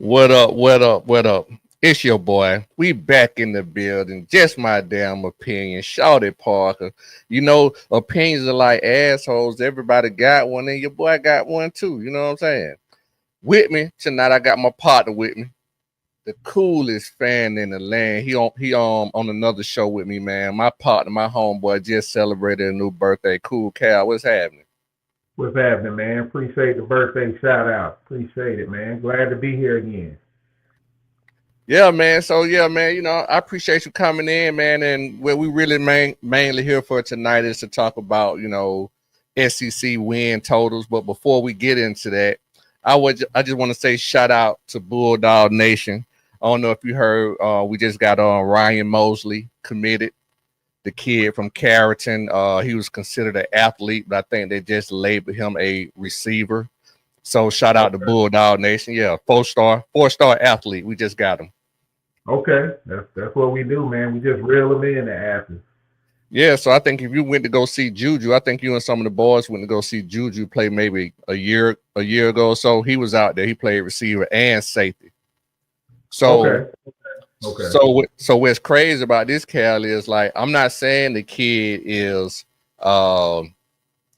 What up? What up? What up? It's your boy. We back in the building. Just my damn opinion. Shout it, Parker. You know, opinions are like assholes. Everybody got one, and your boy got one too. You know what I'm saying? With me tonight, I got my partner with me, the coolest fan in the land. He on another show with me, man. My partner, my homeboy, just celebrated a new birthday. Cool Cal, what's happening? What's happening, man? Appreciate the birthday shout out. Appreciate it, man. Glad to be here again. Yeah, man. So yeah, man. I appreciate you coming in, man. And what we really mainly here for tonight is to talk about SEC win totals. But before we get into that, I just want to say shout out to Bulldog Nation. I don't know if you heard, we just got on Ryan Mosley committed, the kid from Carrollton. He was considered an athlete, but I think they just labeled him a receiver. So shout out to Okay. Bulldog Nation. Yeah, four-star athlete. We just got him. Okay. That's what we do, man. We just reel them in the asses. Yeah, so I think if you went to go see Juju, I think you and some of the boys went to go see Juju play maybe a year ago or so. He was out there. He played receiver and safety. So Okay. Okay. so what's crazy about this, Cal, is like I'm not saying the kid is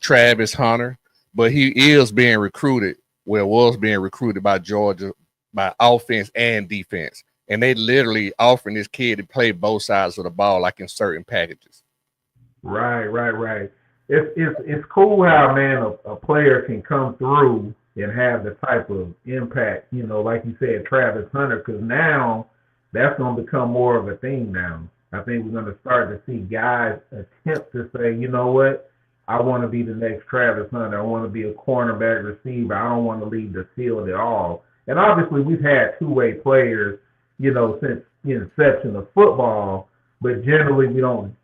Travis Hunter, but he is being recruited. Well, was being recruited by Georgia by offense and defense, and they literally offering this kid to play both sides of the ball, like in certain packages. Right. It's cool how, man, a player can come through and have the type of impact, like you said, Travis Hunter, because now that's going to become more of a thing now. I think we're going to start to see guys attempt to say, you know what, I want to be the next Travis Hunter. I want to be a cornerback receiver. I don't want to leave the field at all. And obviously, we've had two-way players, since the inception of football, but generally we don't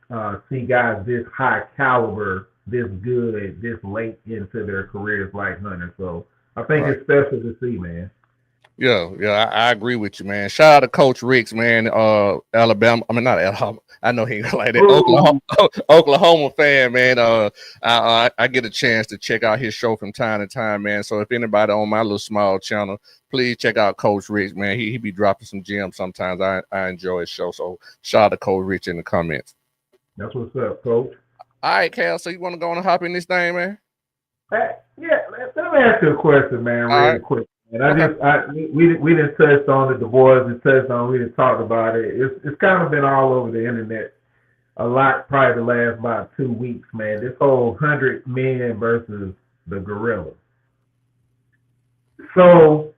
see guys this high caliber, this good, this late into their careers like Hunter. So I think Right. it's special to see, man. Yeah, I agree with you, man. Shout out to Coach Ricks, man. Alabama. I mean, not Alabama. I know he ain't like that. Oklahoma, Ooh, Oklahoma fan, man. I get a chance to check out his show from time to time, man. So if anybody on my little small channel, please check out Coach Ricks, man. He be dropping some gems sometimes. I enjoy his show. So shout out to Coach Ricks in the comments. that's what's up, Coach. All right, Cal. So you want to go on and hop in this thing, man? Hey, yeah, let me ask you a question, man, All really right. quick. And Okay. we didn't touch on it. The boys didn't touch on. We didn't talk about it. It's kind of been all over the internet a lot, probably the last about 2 weeks, man. This whole 100 men versus the gorilla. So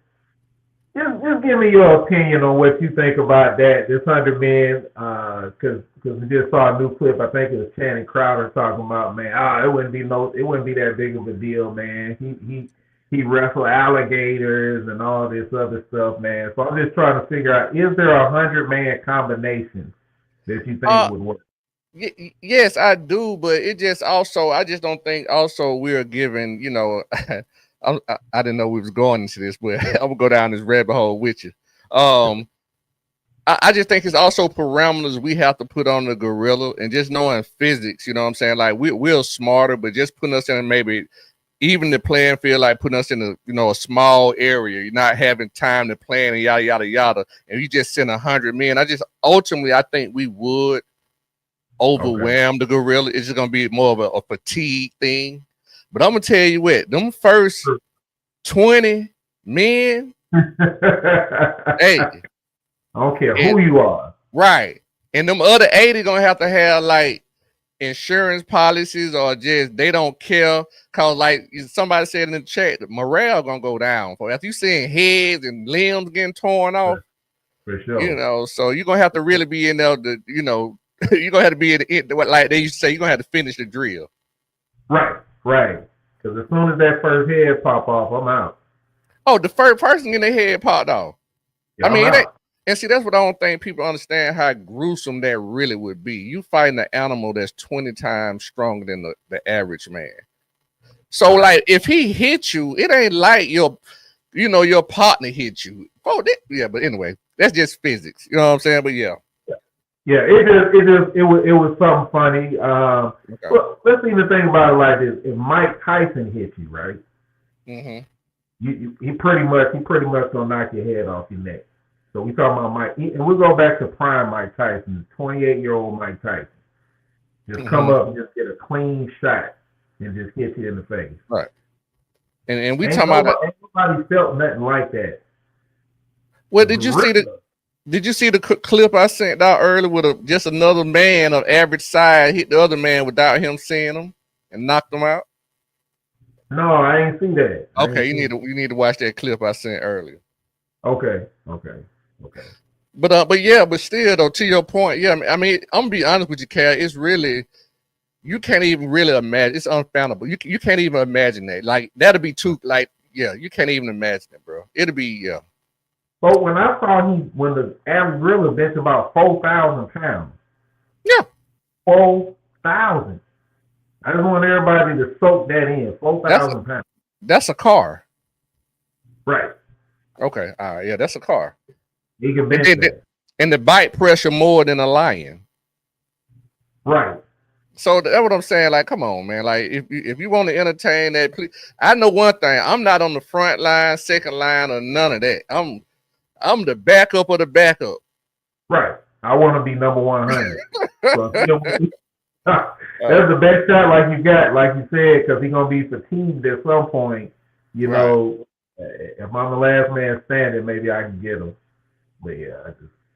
just give me your opinion on what you think about that. This 100 men, because we just saw a new clip. I think it was Channing Crowder talking about, man. It wouldn't be that big of a deal, man. He wrestled alligators and all this other stuff, man. So I'm just trying to figure out, is there 100 man combination that you think Uh, would work? yes, I do, but it just also I just don't think also we're given, I didn't know we was going into this, but I'm gonna go down this rabbit hole with you. Um, I just think it's also parameters we have to put on the gorilla and just knowing physics, you know what I'm saying? Like we're smarter, but just putting us in maybe even the playing field, like putting us in a small area, you're not having time to plan and yada yada yada, and you just send 100 men. I think we would Okay. overwhelm the gorilla. It's just gonna be more of a fatigue thing. But I'm gonna tell you what, them first 20 men, I hey, don't care and who you are. right. And them other 80 gonna have like insurance policies or just they don't care. Cause like somebody said in the chat, morale gonna go down. For after you seeing heads and limbs getting torn off, For sure. so you're gonna have to really be in there you're gonna have to be in it like they used to say, you're gonna have to finish the drill. Right. Because as soon as that first head pop off, I'm out. Oh, the first person in their head popped off. I Yeah, I'm mean, it ain't, out. and see, that's what I don't think people understand how gruesome that really would be. You fighting an animal that's 20 times stronger than the average man. So, Right. like, if he hit you, it ain't like your partner hit you. Oh, yeah, but anyway, that's just physics. You know what I'm saying? But yeah, Yeah, it was something funny. okay. Well, let's even think about it like this: if Mike Tyson hit you, right? hmm he pretty much gonna knock your head off your neck. So we talking about Mike, and we go back to prime Mike Tyson, 28-year-old Mike Tyson. Just come Mm-hmm. up and just get a clean shot and just hit you in the face. Right. And we Ain't talking about nobody, ain't nobody felt nothing like that. well, The did you see the gorilla. clip I sent out earlier with just another man of average size hit the other man without him seeing him and knocked him out? No, I ain't see that. I Okay, ain't see it. you need to watch that clip I sent earlier. Okay, okay, okay. But yeah, but still though, to your point, yeah, I mean, I'm gonna be honest with you, Cal. It's really you can't even really imagine. It's unfoundable. You can't even imagine that. Like that'll be too like yeah, you can't even imagine it, bro. It'll be yeah. But when I saw when the average gorilla bench about 4,000 pounds, Yeah, 4,000. I just want everybody to soak that in. four that's thousand pounds. that's a car. Right. Okay, all right, yeah, that's a car. He can And bench then that. and the bite pressure more than a lion. Right. So that's what I'm saying. Like, come on, man. Like, if you want to entertain that, please. I know one thing. I'm not on the front line, second line, or none of that. I'm the backup of the backup. Right. I want to be number 100. So that's the best shot, like you got, like you said, because he's gonna be fatigued at some point. You Right. know, if I'm the last man standing, maybe I can get him. But yeah,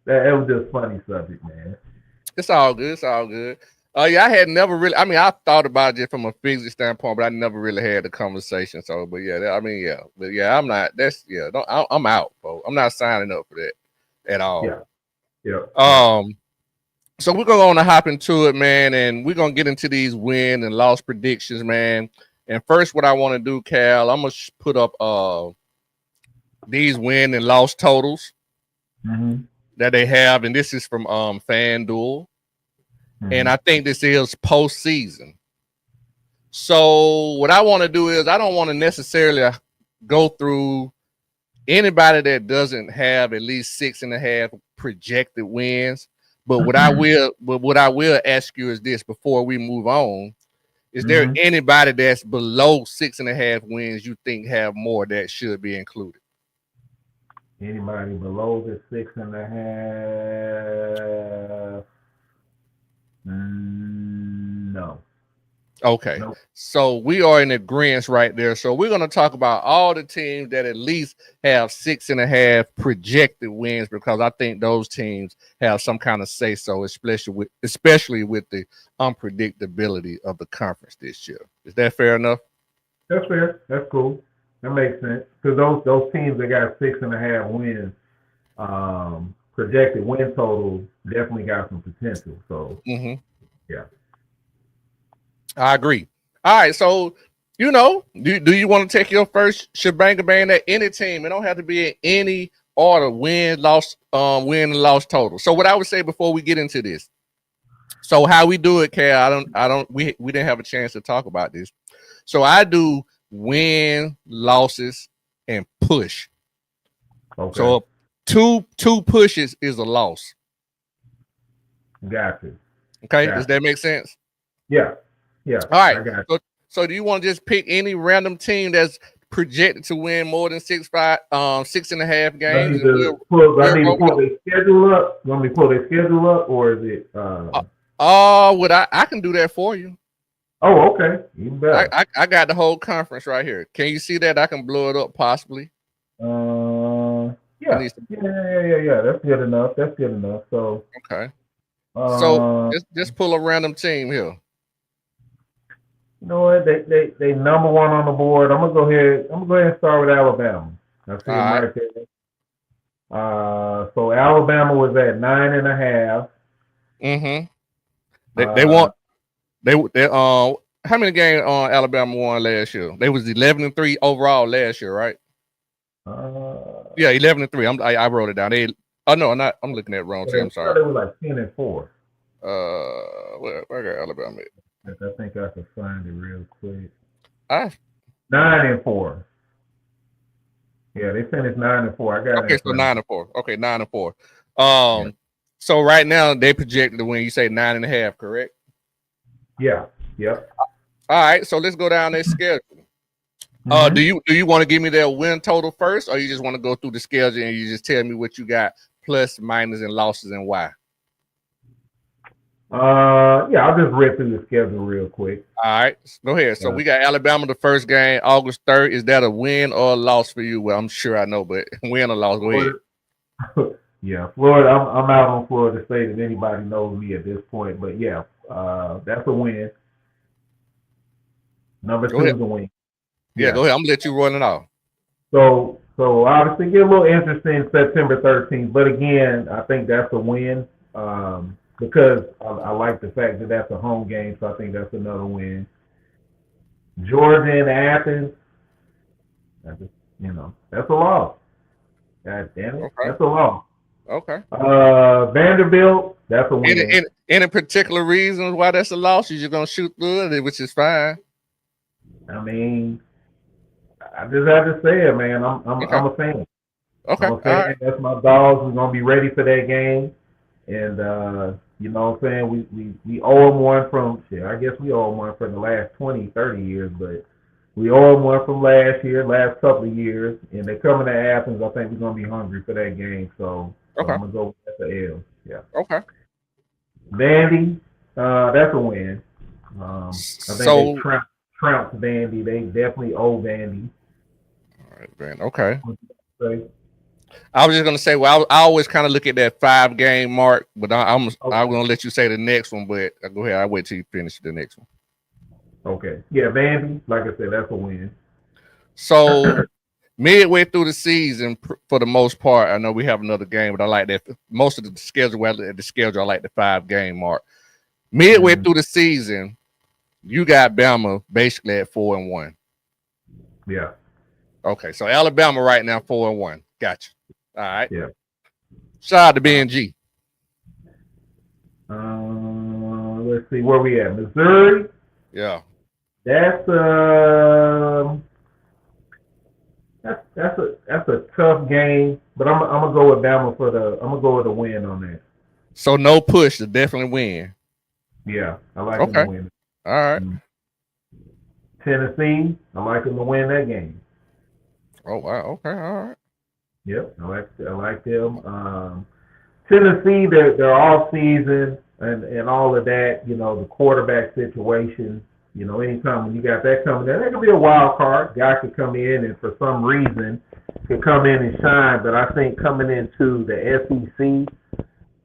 that was just funny subject, man. It's all good. It's all good. Yeah, I had never really. I mean, I thought about it just from a physics standpoint, but I never really had the conversation. So, but yeah, I mean, yeah, but yeah, I'm not. That's yeah. I'm out, bro. I'm not signing up for that at all. Yeah, yeah, yeah. So we're gonna hop into it, man, and we're gonna get into these win and loss predictions, man. And first, what I want to do, Cal, I'm gonna put up these win and loss totals that they have, and this is from FanDuel. And I think this is postseason. So what I want to do is I don't want to necessarily go through anybody that doesn't have at least 6.5 projected wins. But what I will ask you is this before we move on. Is there anybody that's below 6.5 wins you think have more that should be included? Anybody below the 6.5? No. Okay. Nope. So we are in agreement right there. So we're going to talk about all the teams that at least have 6.5 projected wins, because I think those teams have some kind of say so, especially with the unpredictability of the conference this year. Is that fair enough? That's fair. That's cool. That makes sense. Because those teams that got 6.5 wins, projected win total definitely got some potential. So yeah. I agree. All right, so do you want to take your first shebang bang at any team? It don't have to be in any order: win, loss, win and loss total. So what I would say before we get into this, so how we do it, Cal, we didn't have a chance to talk about this. So I do win, losses, and push. Okay. So two pushes is a loss. Gotcha. Okay, does that make sense? Yeah. Yeah. All right. So do you want to just pick any random team that's projected to win more than 6.5 games? I need to pull their schedule up. You want me to pull their schedule up, or is it? I can do that for you. Oh, okay. Even better. I got the whole conference right here. Can you see that? I can blow it up possibly. Yeah. That's good enough. So okay. So just pull a random team here. You know what? They number one on the board. I'm gonna go ahead and start with Alabama. I see them right there. So Alabama was at 9.5. They how many games Alabama won last year? They was 11-3 overall last year, right? Yeah, 11-3. I wrote it down. I'm looking at it wrong too. I'm sorry. They were like 10-4. Where got Alabama at? I think I can find it real quick. 9-4. Yeah, they finished 9-4. I got it. Okay, so 9-4. Okay, 9-4. So right now they projected to win. You say 9.5, correct? Yeah. Yep. All right, so let's go down their schedule. Mm-hmm. Do you want to give me their win total first, or you just want to go through the schedule and you just tell me what you got plus, minus, and losses and why? Yeah, I'll just read through the schedule real quick. All right, go ahead. So Uh, we got Alabama the first game, August 3rd. Is that a win or a loss for you? Well, I'm sure I know, but win or loss? Go ahead. Florida, yeah, Florida. I'm out on Florida State, if anybody knows me at this point. But yeah, that's a win. Number Go two ahead. is a win. Yeah, Yeah. go ahead. I'm gonna let you run it off. So obviously get a little interesting September 13th, but again, I think that's a win because I like the fact that that's a home game, so I think that's another win. Georgia and Athens, that's a, that's a loss. God damn it, Okay. that's a loss. Okay. Vanderbilt, that's a Any, win. any any particular reasons why that's a loss? You're just gonna shoot through it, which is fine. I mean, I just have to say it, man. Okay. I'm a fan. I'm Okay. a All fan. right. That's my dogs. We're gonna be ready for that game. And you know what I'm saying? We owe them one from shit. I guess we owe them one from the last 20, 30 years, but we owe them one from last year, last couple of years, and they're coming to Athens. I think we're gonna be hungry for that game, so Okay. I'm gonna go with the L. Yeah, Okay. Vandy, that's a win. I think they So, trounced Vandy. They definitely owe Vandy. all right, man. Okay. So, I was just gonna say, well, I always kind of look at that 5 game mark, but I'm okay, gonna let you say the next one. But go ahead. I'll wait till you finish the next one. okay, yeah, Vandy. Like I said, that's a win. So midway through the season, for the most part, I know we have another game, but I like that most of the schedule. Well, at the schedule, I like the 5 game mark. Midway Mm, through the season, you got Bama basically at 4-1. yeah, Okay, so Alabama right now 4-1. Gotcha. All right. yeah. Shout out to Uh, BNG. let's see where we at. Missouri. Yeah. That's that's a tough game, but I'm gonna go with Bama for the. I'm gonna go with the win on that. So no push to definitely win. Yeah, I like them to Okay. win. All right. Mm. Tennessee, I like them to win that game. Oh wow. Okay. All right. Yep, I like them. Tennessee, their off season and all of that, the quarterback situation, anytime when you got that coming in, that could be a wild card. Guy could come in and for some reason could come in and shine. But I think coming into the SEC,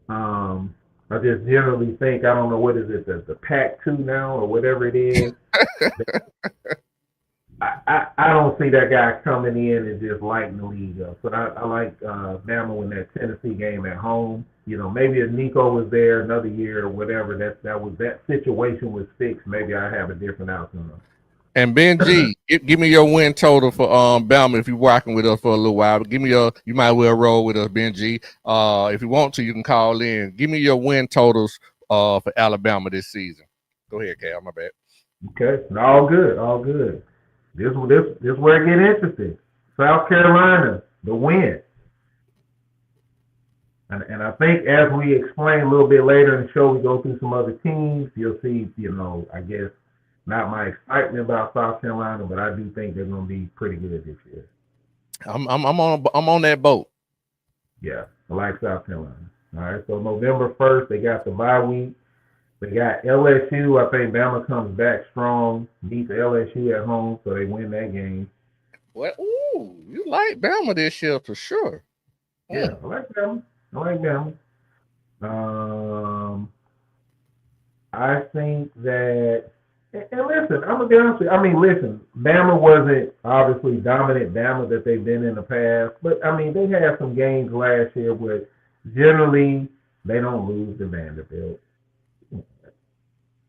I just generally think I don't know what is it, the Pac 2 now or whatever it is. I don't see that guy coming in and just lighting the league up. But I like Bama in that Tennessee game at home. Maybe if Nico was there another year or whatever, that situation was fixed. Maybe I have a different outcome. And Benji, give me your win total for Bama if you're rocking with us for a little while. Give me your, you might well roll with us, Benji. If you want to, you can call in. Give me your win totals for Alabama this season. Go ahead, Cal. My bad. Okay, all good, all good. This where it get interesting. South Carolina, the win. And I think as we explain a little bit later in the show, we go through some other teams. You'll see, I guess not my excitement about South Carolina, but I do think they're going to be pretty good this year. I'm on that boat. Yeah, I like South Carolina. All right, so November 1st, they got the bye week. They got LSU. I think Bama comes back strong, beats LSU at home, so they win that game. Well, ooh, you like Bama this year for sure. Yeah, I like Bama. I like Bama. Um, I think that, and listen, I'm gonna be honest with you. I mean, listen, Bama wasn't obviously dominant Bama that they've been in the past, but I mean, they had some games last year where generally they don't lose to Vanderbilt.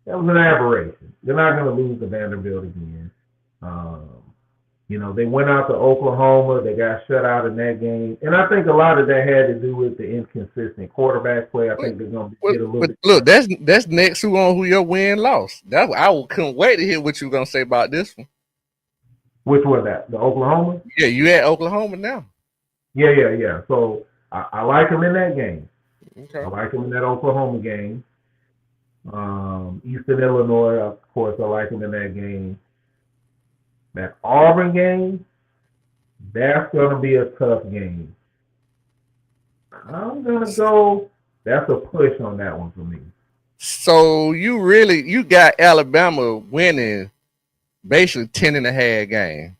That was an aberration. They're not gonna lose to Vanderbilt again. Um, they went out to Oklahoma. They got shut out in that game, and I think a lot of that had to do with the inconsistent quarterback play. I But, think they're gonna but, get a little but bit. look, that's next who your win loss. That couldn't wait to hear what you were gonna say about this one. Which was that? The Oklahoma? Yeah, you at Oklahoma now. Yeah, yeah, yeah. So I like them in that game. I Okay. like them in that Oklahoma game. Eastern Illinois, of course, I like them in that game. That Auburn game, that's going to be a tough game. I'm going to go. That's a push on that one for me. So you got Alabama winning basically 10 and a half game.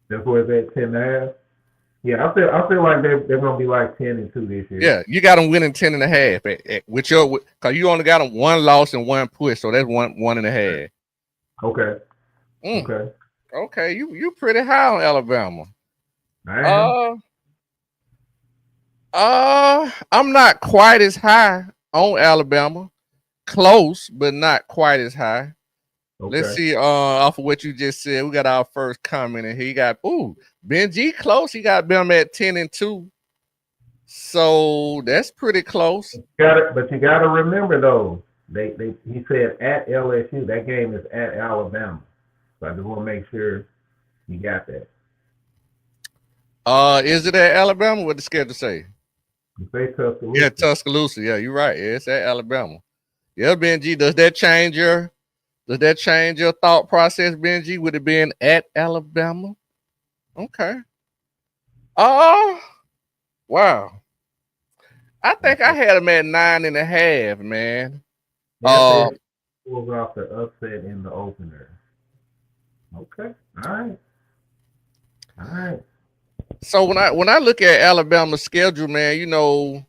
That's where it's at 10.5. Yeah, I feel like they're going to be like 10-2 this year. Yeah, you got them winning 10 and a half with your because you only got them one loss and one push, so that's one and a half. Okay. Mm, Okay. okay, you pretty high on Alabama. I am. Uh I'm not quite as high on Alabama. Close, but not quite as high. Let's Okay. see, off of what you just said, we got our first comment, and he got Ben G close. He got them at 10-2. So that's pretty close. But you gotta remember though. He said at LSU. That game is at Alabama. So I just want to make sure you got that. Is it at Alabama? What the schedule say? You say Yeah, Tuscaloosa. Tuscaloosa. Yeah, you're right. Yeah, it's at Alabama. Yeah, Benji. Does that change your thought process, Benji? Would it been at Alabama? Okay. Oh, wow. I think I had him at 9.5, man. That's it. Pulls off the upset in the opener. Okay. All right. All right. So when I look at Alabama's schedule, man,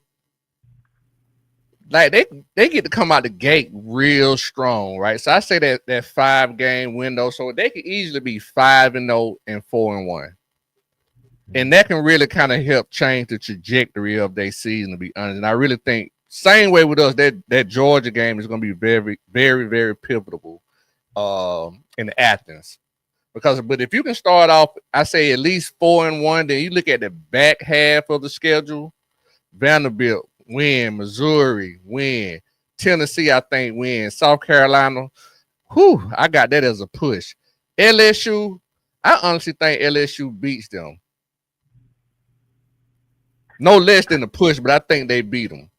like they get to come out the gate real strong, right? So I say that 5 game window, so they could easily be 5-0 and 4-1, and that can really kind of help change the trajectory of their season. To be honest, and I really think same way with us that Georgia game is going to be very, very, very pivotal in Athens. But if you can start off, I say at least 4-1, then you look at the back half of the schedule. Vanderbilt win, Missouri win, Tennessee I think win, South Carolina. I got that as a push. LSU, I honestly think LSU beats them. No less than a push, but I think they beat them.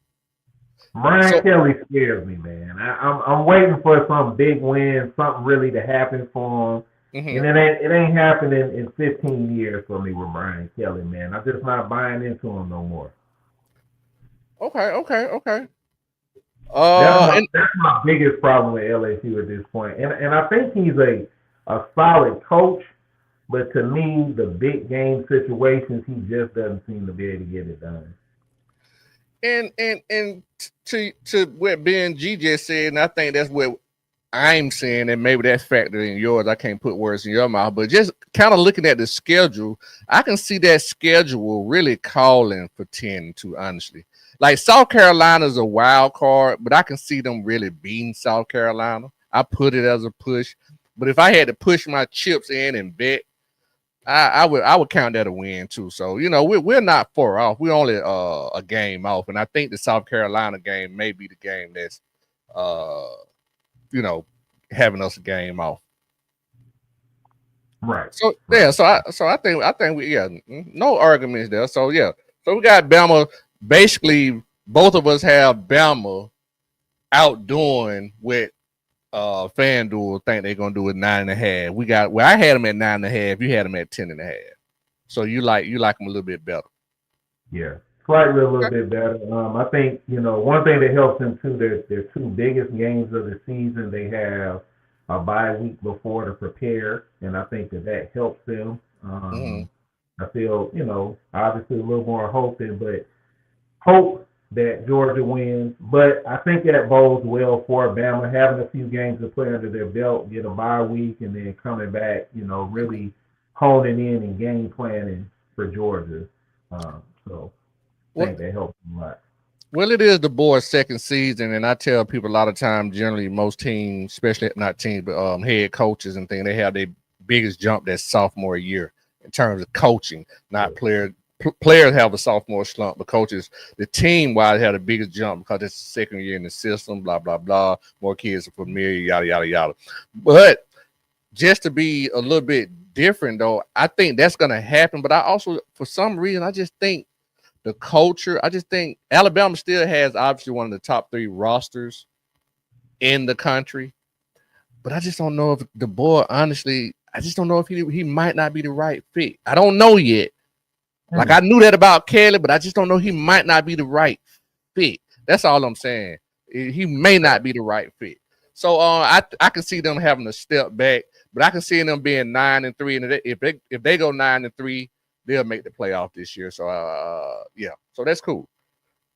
Brian So Kelly scares me, man. I'm waiting for some big win, something really to happen for him. And mhm. it ain't happening in 15 years for me with Brian Kelly, man. I'm just not buying into him no more. Okay, okay, okay. That's my And that's my biggest problem with LSU at this point. And I think he's a solid coach, but to me, the big game situations, he just doesn't seem to be able to get it done. and to what Ben G just said, and I think that's what I'm saying, and maybe that's factored in yours. I can't put words in your mouth, but just kind of looking at the schedule, I can see that schedule really calling for 10 to honestly. Like South Carolina's a wild card, but I can see them really beating South Carolina. I put it as a push. But if I had to push my chips in and bet, I would count that a win too. So we're not far off. We're only a game off, and I think the South Carolina game may be the game that's uh you know, having us a game off. Right, So right. yeah, so I think we no arguments there. So yeah, so we got Bama. Basically, both of us have Bama outdoing what FanDuel think they're gonna do with 9.5. I had them at 9.5. You had them at 10.5. So you like them a little bit better. Yeah, slightly a little Okay. bit better. I think one thing that helps them too. Their two biggest games of the season. They have a bye week before to prepare, and I think that helps them. Mm-hmm. I feel obviously a little more hope that Georgia wins, but I think that bodes well for Bama having a few games to play under their belt, get a bye week, and then coming back. Really honing in and game planning for Georgia. So I Well, think that helps a lot. Well, it is the boys' second season, and I tell people a lot of times, generally, most teams, especially not teams, but head coaches and things, they have their biggest jump that sophomore year in terms of coaching, not players. Players have a sophomore slump, but coaches, the team wise, have the biggest jump because it's the second year in the system, blah, blah, blah. More kids are familiar, yada, yada, yada. But just to be a little bit different, though, I think that's going to happen. But I also, for some reason, I just think the culture. I just think Alabama still has obviously one of the top 3 rosters in the country. but I just don't know if the boy. Honestly, I just don't know if he might not be the right fit. I don't know yet. Like Hmm. I knew that about Kelly, but I just don't know he might not be the right fit. That's all I'm saying. He may not be the right fit. So I can see them having a step back, but I can see them being 9-3, and if they go 9-3, they'll make the playoff this year. So yeah, so that's cool.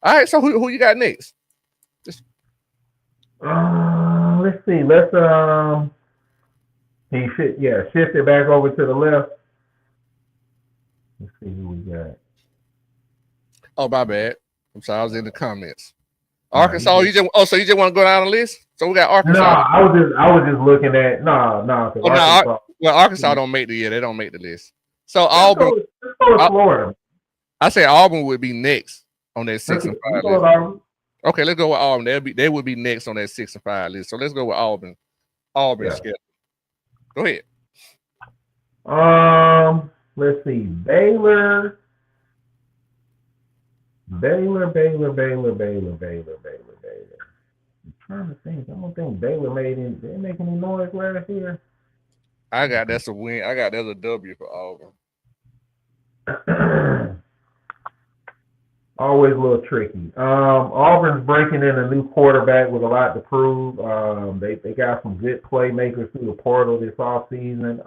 All right, so who you got next? Just, Let's see. Shift it back over to the left. Let's see who we got. oh my bad. I'm sorry, I was in the comments. Nah, you Arkansas, good. so you just want to go down the list? So we got No, Arkansas. I was just looking at because Oh no, Arkansas. well Arkansas don't make the year. They don't make the list. So Auburn, Let's go with I, Florida. I say Auburn would be next on that Let's, six and let's five go with list. Auburn. Okay, let's go with Auburn. They would be next on that 6 and 5 list. So let's go with Auburn. Auburn Yeah. schedule. Go ahead. Let's see. Baylor. I'm trying to think. I don't think Baylor did they make any noise last year? I got that's a win. I got that's a W for Auburn. Always a little tricky. Auburn's breaking in a new quarterback with a lot to prove. They got some good playmakers through the portal this offseason.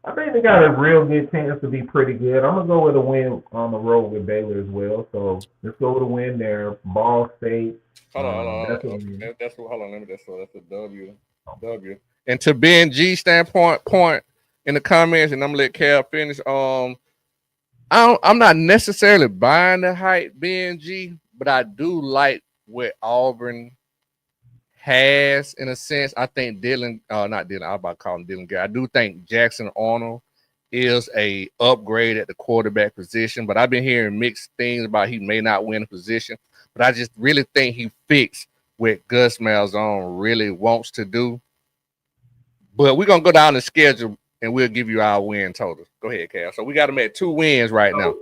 I think they got a real good chance to be pretty good. I'm gonna go with a win on the road with Baylor as well. So let's go with a win there. Ball State. That's a win. That's what. Hold on. Let me. That's a W. W. And to Ben G standpoint, point in the comments, and I'm gonna let Cal finish. I'm not necessarily buying the hype BNG, but I do like what Auburn has in a sense. I think not Dylan, I was about to call him Dylan Gary. I do think Jackson Arnold is a upgrade at the quarterback position, but I've been hearing mixed things about he may not win a position. But I just really think he fits what Gus Malzahn really wants to do. But we're gonna go down the schedule and we'll give you our win total. Go ahead, Cal. So we got them at 2 wins right now.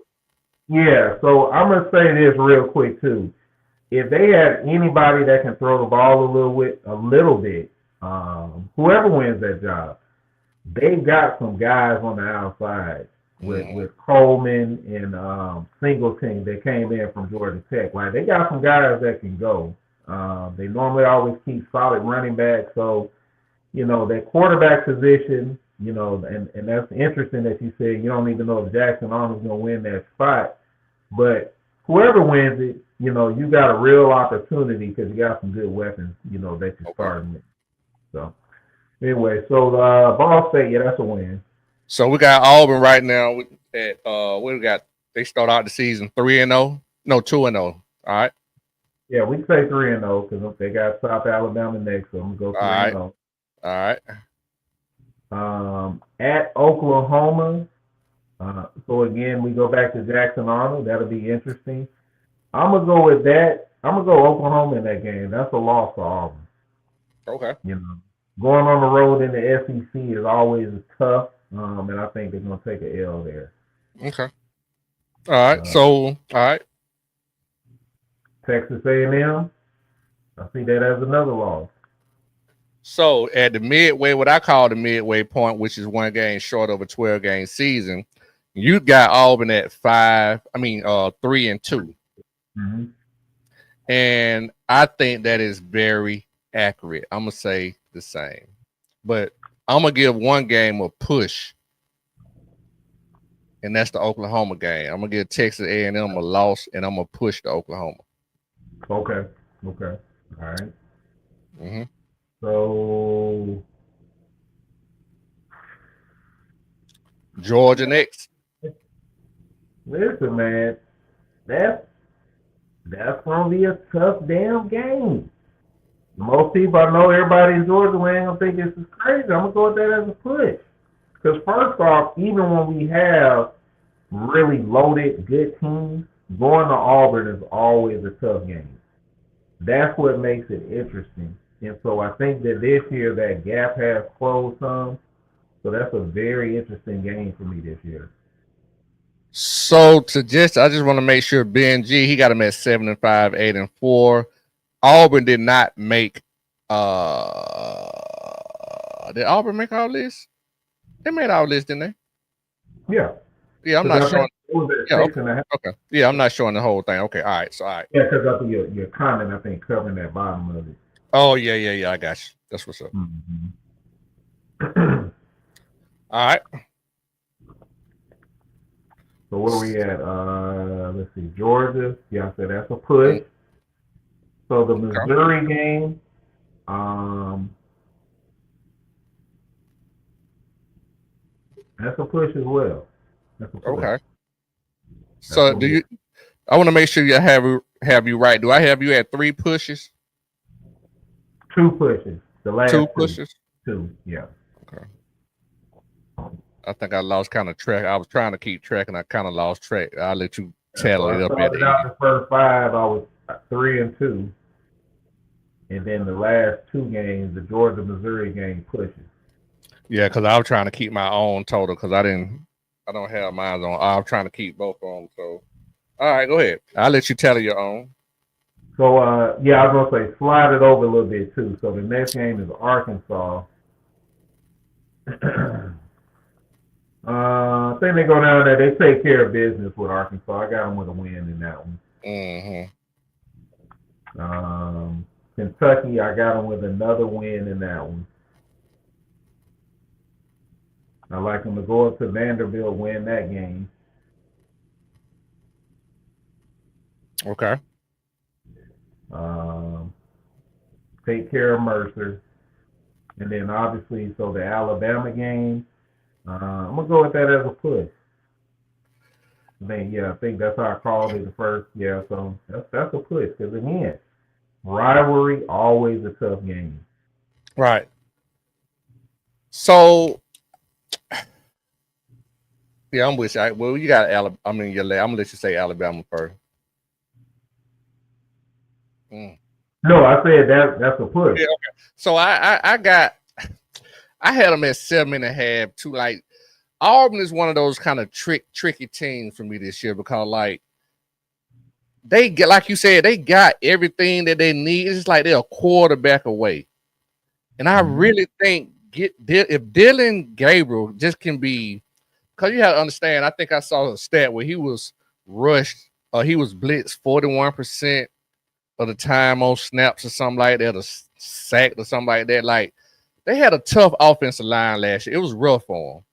Yeah, so I'm gonna say this real quick too. If they had anybody that can throw the ball a little bit, whoever wins that job, they've got some guys on the outside with Coleman and Singleton that came in from Georgia Tech. Like they got some guys that can go. They normally always keep solid running backs, so that quarterback position. And that's interesting that you said you don't even know if Jackson Arnold's going to win that spot, but whoever wins it, you got a real opportunity because you got some good weapons, that you're starting with. So anyway, so Ball State, yeah, that's a win. So we got Auburn right now at what we got? They start out the season 3-0, no 2-0. All right. Yeah, we can say 3-0 because they got South Alabama next, so I'm gonna go 3-0. All right. At Oklahoma. So again, we go back to Jackson Arnold. That'll be interesting. I'm gonna go with that. I'm gonna go Oklahoma in that game. That's a loss for Auburn. Okay. Going on the road in the SEC is always tough, and I think they're gonna take an L there. Okay. All right. All right. Texas A&M. I see that as another loss. So at the midway, what I call the midway point, which is one game short of a 12-game season, you got Auburn at 3-2. Mm-hmm. And I think that is very accurate. I'm gonna say the same, but I'm gonna give one game a push, and that's the Oklahoma game. I'm gonna give Texas A&M a loss, and I'm gonna push the Oklahoma. Okay. All right. Mm-hmm. So Georgia next. Listen, man, that's gonna be a tough damn game. Most people, I know everybody in Georgia ain't gonna think this is crazy. I'm gonna go with that as a push. Because first off, even when we have really loaded good teams, going to Auburn is always a tough game. That's what makes it interesting. And so I think that this year that gap has closed some. So that's a very interesting game for me this year. So I just want to make sure Ben G, he got him at 7-5, 8-4. Auburn did not make Did Auburn make our list? They made our list, didn't they? Yeah. Yeah, I'm not showing. It was at Yeah, six okay. and a half. Okay. Yeah, I'm not showing the whole thing. Okay, all right. So, all right. Yeah, because I think your comment, I think, covering that bottom of it. Oh, yeah. I got you. That's what's up. Mm-hmm. All right. So where we at? Let's see, Georgia. Yeah, I said that's a push. So the Missouri game, that's a push as well. That's a push. Okay. So do you? I want to make sure you have you right. Do I have you at 3 pushes? 2 pushes. The last 2 pushes. 2. Yeah. Okay. I think I lost kind of track. I was trying to keep track, and I kind of lost track. I'll let you tally it up at the end. The first 5, I was 3 and 2, and then the last 2 games, the Georgia Missouri game, pushes. Yeah, because I was trying to keep my own total because I don't have mine on. I'm trying to keep both of them. So, all right, go ahead. I'll let you tally your own. So, yeah, I was going to say slide it over a little bit too. So the next game is Arkansas. I think they go down there. They take care of business with Arkansas. I got them with a win in that one. Mm-hmm. Kentucky, I got them with another win in that one. I like them to go up to Vanderbilt, win that game. Okay. Take care of Mercer. And then obviously, so the Alabama game, I'm going to go with that as a push. I think that's how I called it the first. Yeah, so that's a push. Because again, rivalry, always a tough game. Right. So, yeah, I'm with you. Well, you got Alabama. I'm going to let you say Alabama first. No, I said that's a push. Yeah, okay. So I had them at 7.5 to like Auburn is one of those kind of tricky teams for me this year because like they get, like you said, they got everything that they need. It's just like they're a quarterback away. And I really think if Dylan Gabriel just can be, because you have to understand, I think I saw a stat where he was rushed or he was blitzed 41% of the time on snaps or something like that, or sacked or something like that. Like they had a tough offensive line last year. It was rough for him.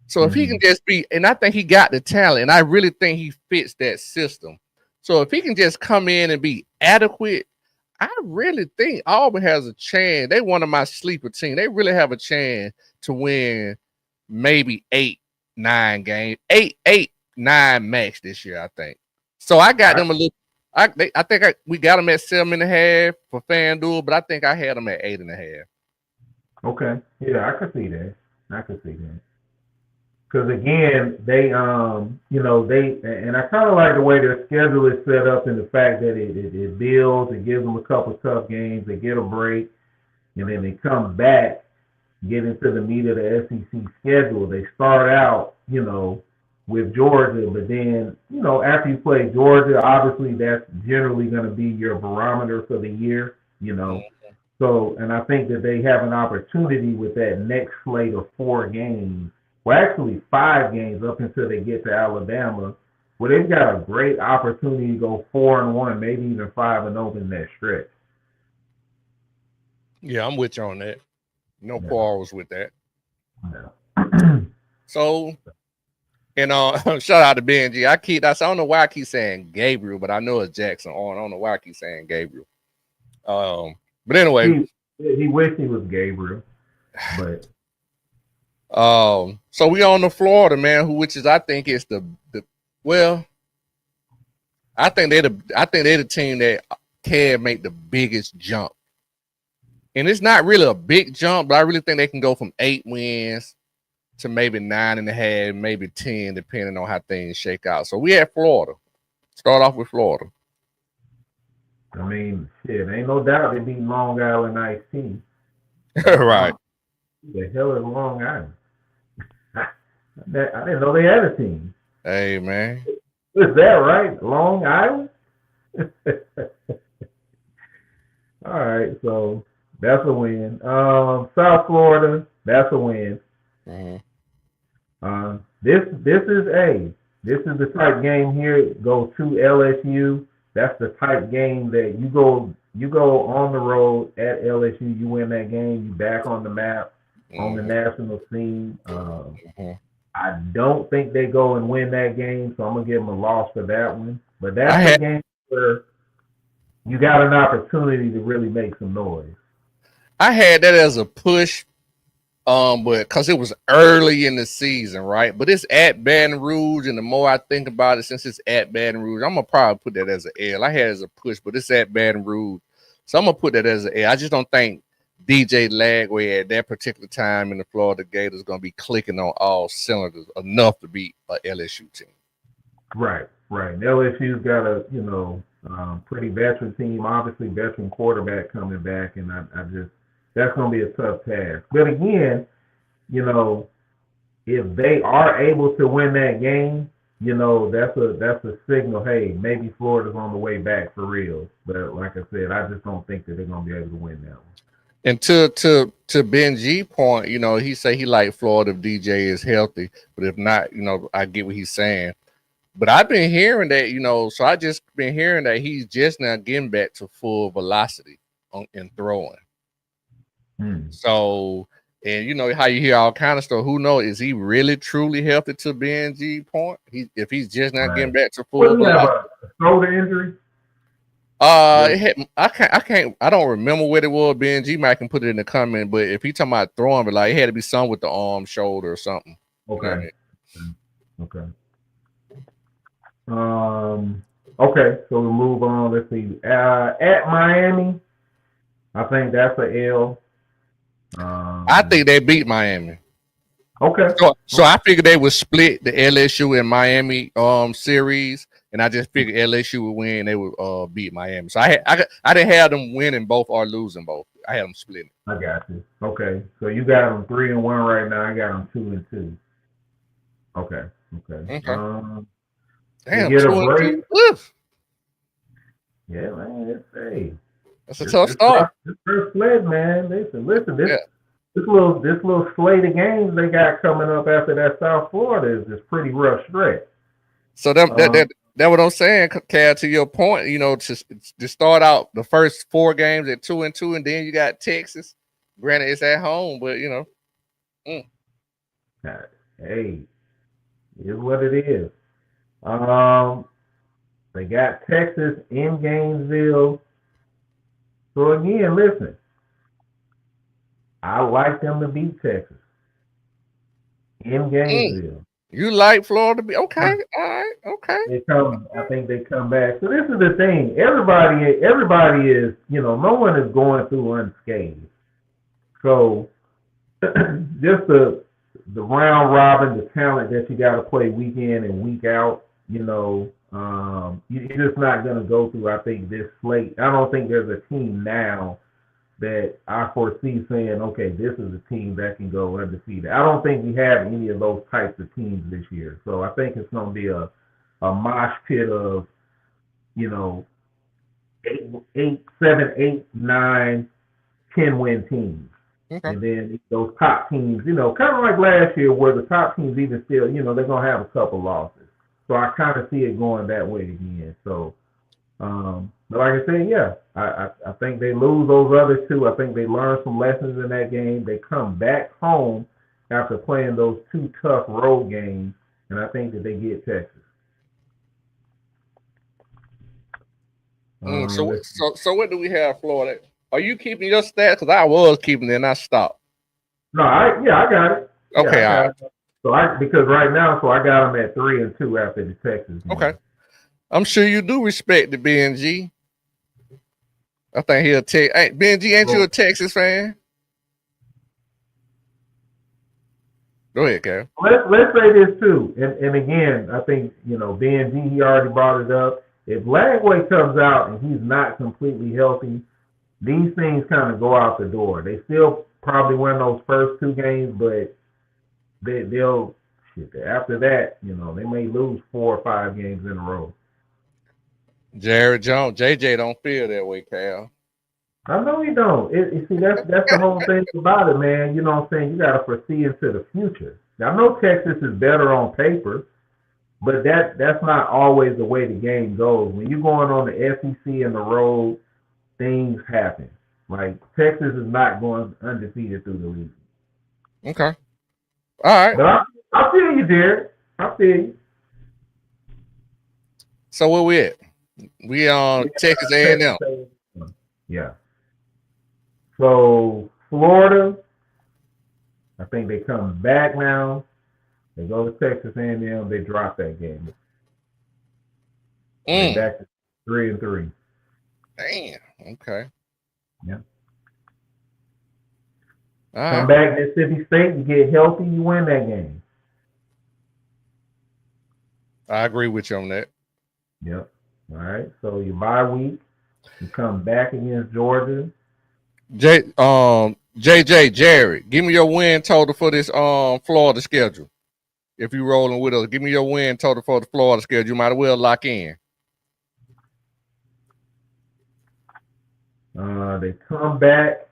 So if he can just be, and I think he got the talent, and I really think he fits that system. So if he can just come in and be adequate, I really think Auburn has a chance. They one of my sleeper team. They really have a chance to win maybe 8-9 games, 8-9 max this year, I think. So I got them a little. I think we got them at 7.5 for FanDuel, but I think I had them at 8.5. Okay, yeah, I could see that. Because again, they and I kind of like the way their schedule is set up and the fact that it builds, it gives them a couple tough games, they get a break, and then they come back, get into the meat of the SEC schedule. They start out, with Georgia, but then, after you play Georgia, obviously that's generally going to be your barometer for the year, So, and I think that they have an opportunity with that next slate of 4 games, well, actually 5 games up until they get to Alabama, where they've got a great opportunity to go 4-1, maybe even 5-0 in that stretch. Yeah, I'm with you on that. No quarrels with that. Yeah. So, shout out to Benji. I don't know why I keep saying Gabriel, but I know it's Jackson. I don't know why I keep saying Gabriel. But anyway, he wished he was Gabriel, but so we on the Florida man, which is I think is the well, I think they're the team that can make the biggest jump, and it's not really a big jump, but I really think they can go from 8 wins to maybe 9.5, maybe 10, depending on how things shake out. So we at Florida. Start off with Florida. I mean, shit, ain't no doubt they beat Long Island IC. Right. The hell is Long Island? I didn't know they had a team. Hey, man. Is that right? Long Island? All right, so that's a win. South Florida, That's a win. Mhm. This is the type game here. Go to LSU. That's the type game that you go on the road at LSU. You win that game. You back on the map on the Mhm. national scene. Mhm. I don't think they go and win that game, so I'm gonna give them a loss for that one. But I that's the had game where you got an opportunity to really make some noise. I had that as a push. But because it was early in the season, right? But it's at Baton Rouge, and the more I think about it, since it's at Baton Rouge, I'm gonna probably put that as an L. I had it as a push, but it's at Baton Rouge, so I'm gonna put that as an L. I just don't think DJ Lagway at that particular time in the Florida Gators is gonna be clicking on all cylinders enough to beat a LSU team. Right, right. And LSU's got a pretty veteran team, obviously veteran quarterback coming back, and I just that's going to be a tough task. But again, you know, if they are able to win that game, that's a signal. Hey, maybe Florida's on the way back for real. But like I said, I just don't think that they're going to be able to win that one. And to Ben G point, he say he like Florida if DJ is healthy, but if not, I get what he's saying. But I've been hearing that, so I just been hearing that he's just now getting back to full velocity in throwing. Hmm. So, and you know how you hear all kind of stuff. Who knows? Is he really truly healthy to BNG point? If he's just not getting Right. back to What full do you have velocity. a shoulder injury? It had, I don't remember what it was. BNG might can put it in the comment, but if he talking about throwing, but like it had to be something with the arm, shoulder, or something. You know what I Okay. mean? Okay. Um. Okay. So we move on. Let's see. At Miami, I think that's a L. I Um. think they beat Miami. Okay. So I figured they would split the LSU and Miami series, and I just figured LSU would win. They would beat Miami. So I didn't have them winning both or losing both. I had them splitting. I got you. Okay. So you got them 3-1 right now. I got them 2-2. Okay. Okay. Okay. They Damn, get a 2-2. break. Oof, Yeah, man. It's hey. that's a This tough this start. first this first sled, man. Listen. This Yeah. this little this little slate of games they got coming up after that South Florida is just pretty rough stretch. So that that Um, that that what I'm saying, Cal. To your point, to start out the first 4 games at 2-2, and then you got Texas. Granted, it's at home, but mm, hey, is what it is. Um, they got Texas in Gainesville. So again, listen, I like them to beat Texas in mm. Gainesville. You like Florida? Okay, all right, okay. I think they come back. So this is the thing. Everybody is, no one is going through unscathed. So just the round robin, the talent that you got to play week in and week out, you're just not going to go through. I think this slate. I don't think there's a team now that I foresee saying, okay, this is a team that can go undefeated. I don't think we have any of those types of teams this year. So I think it's going to be a mosh pit of, you know, 8, 7, 8, 9, 10 win teams. Okay. And then those top teams, kind of like last year where the top teams even still, they're going to have a couple losses. So I kind of see it going that way again. So but like I said, yeah, I think they lose those other two. I think they learn some lessons in that game. They come back home after playing those two tough road games, and I think that they get Texas. So Let's see. so so what do we have, Florida? Are you keeping your stats? Because I was keeping it and I stopped. No, I got it. Yeah, Okay, I all got right. it. So because right now, so I got them at 3-2 after the Texas Okay. game. I'm sure you do respect the BNG. I think he'll take. Hey, BNG, ain't you a So Texas fan? Go ahead, Cal. let's say this too, and again, I think BNG he already brought it up. If Lagway comes out and he's not completely healthy, these things kind of go out the door. They still probably win those first 2 games, but they'll shit. After that, they may lose 4 or 5 games in a row. Jared Jones, JJ don't feel that way, Cal. I know you don't. You see, that's the whole thing about it, man. You know what I'm saying? You got to foresee into the future. Now, I know Texas is better on paper, but that's not always the way the game goes. When you're going on the SEC and the road, things happen. Like Texas is not going undefeated through the league. Okay. All right. But I feel you, Derek. I feel you. So where we at? We on Texas A&M. Yeah. So Florida, I think they come back now. They go to Texas A&M. They drop that game. They Mm. back to 3-3. Damn. Okay. Yeah. All Come right. back Mississippi State. You get healthy. You win that game. I agree with you on that. Yep. All right. So you bye week. You come back against Georgia. JJ Jared, give me your win total for this Florida schedule. If you rolling with us, give me your win total for the Florida schedule. You might as well lock in. They come back.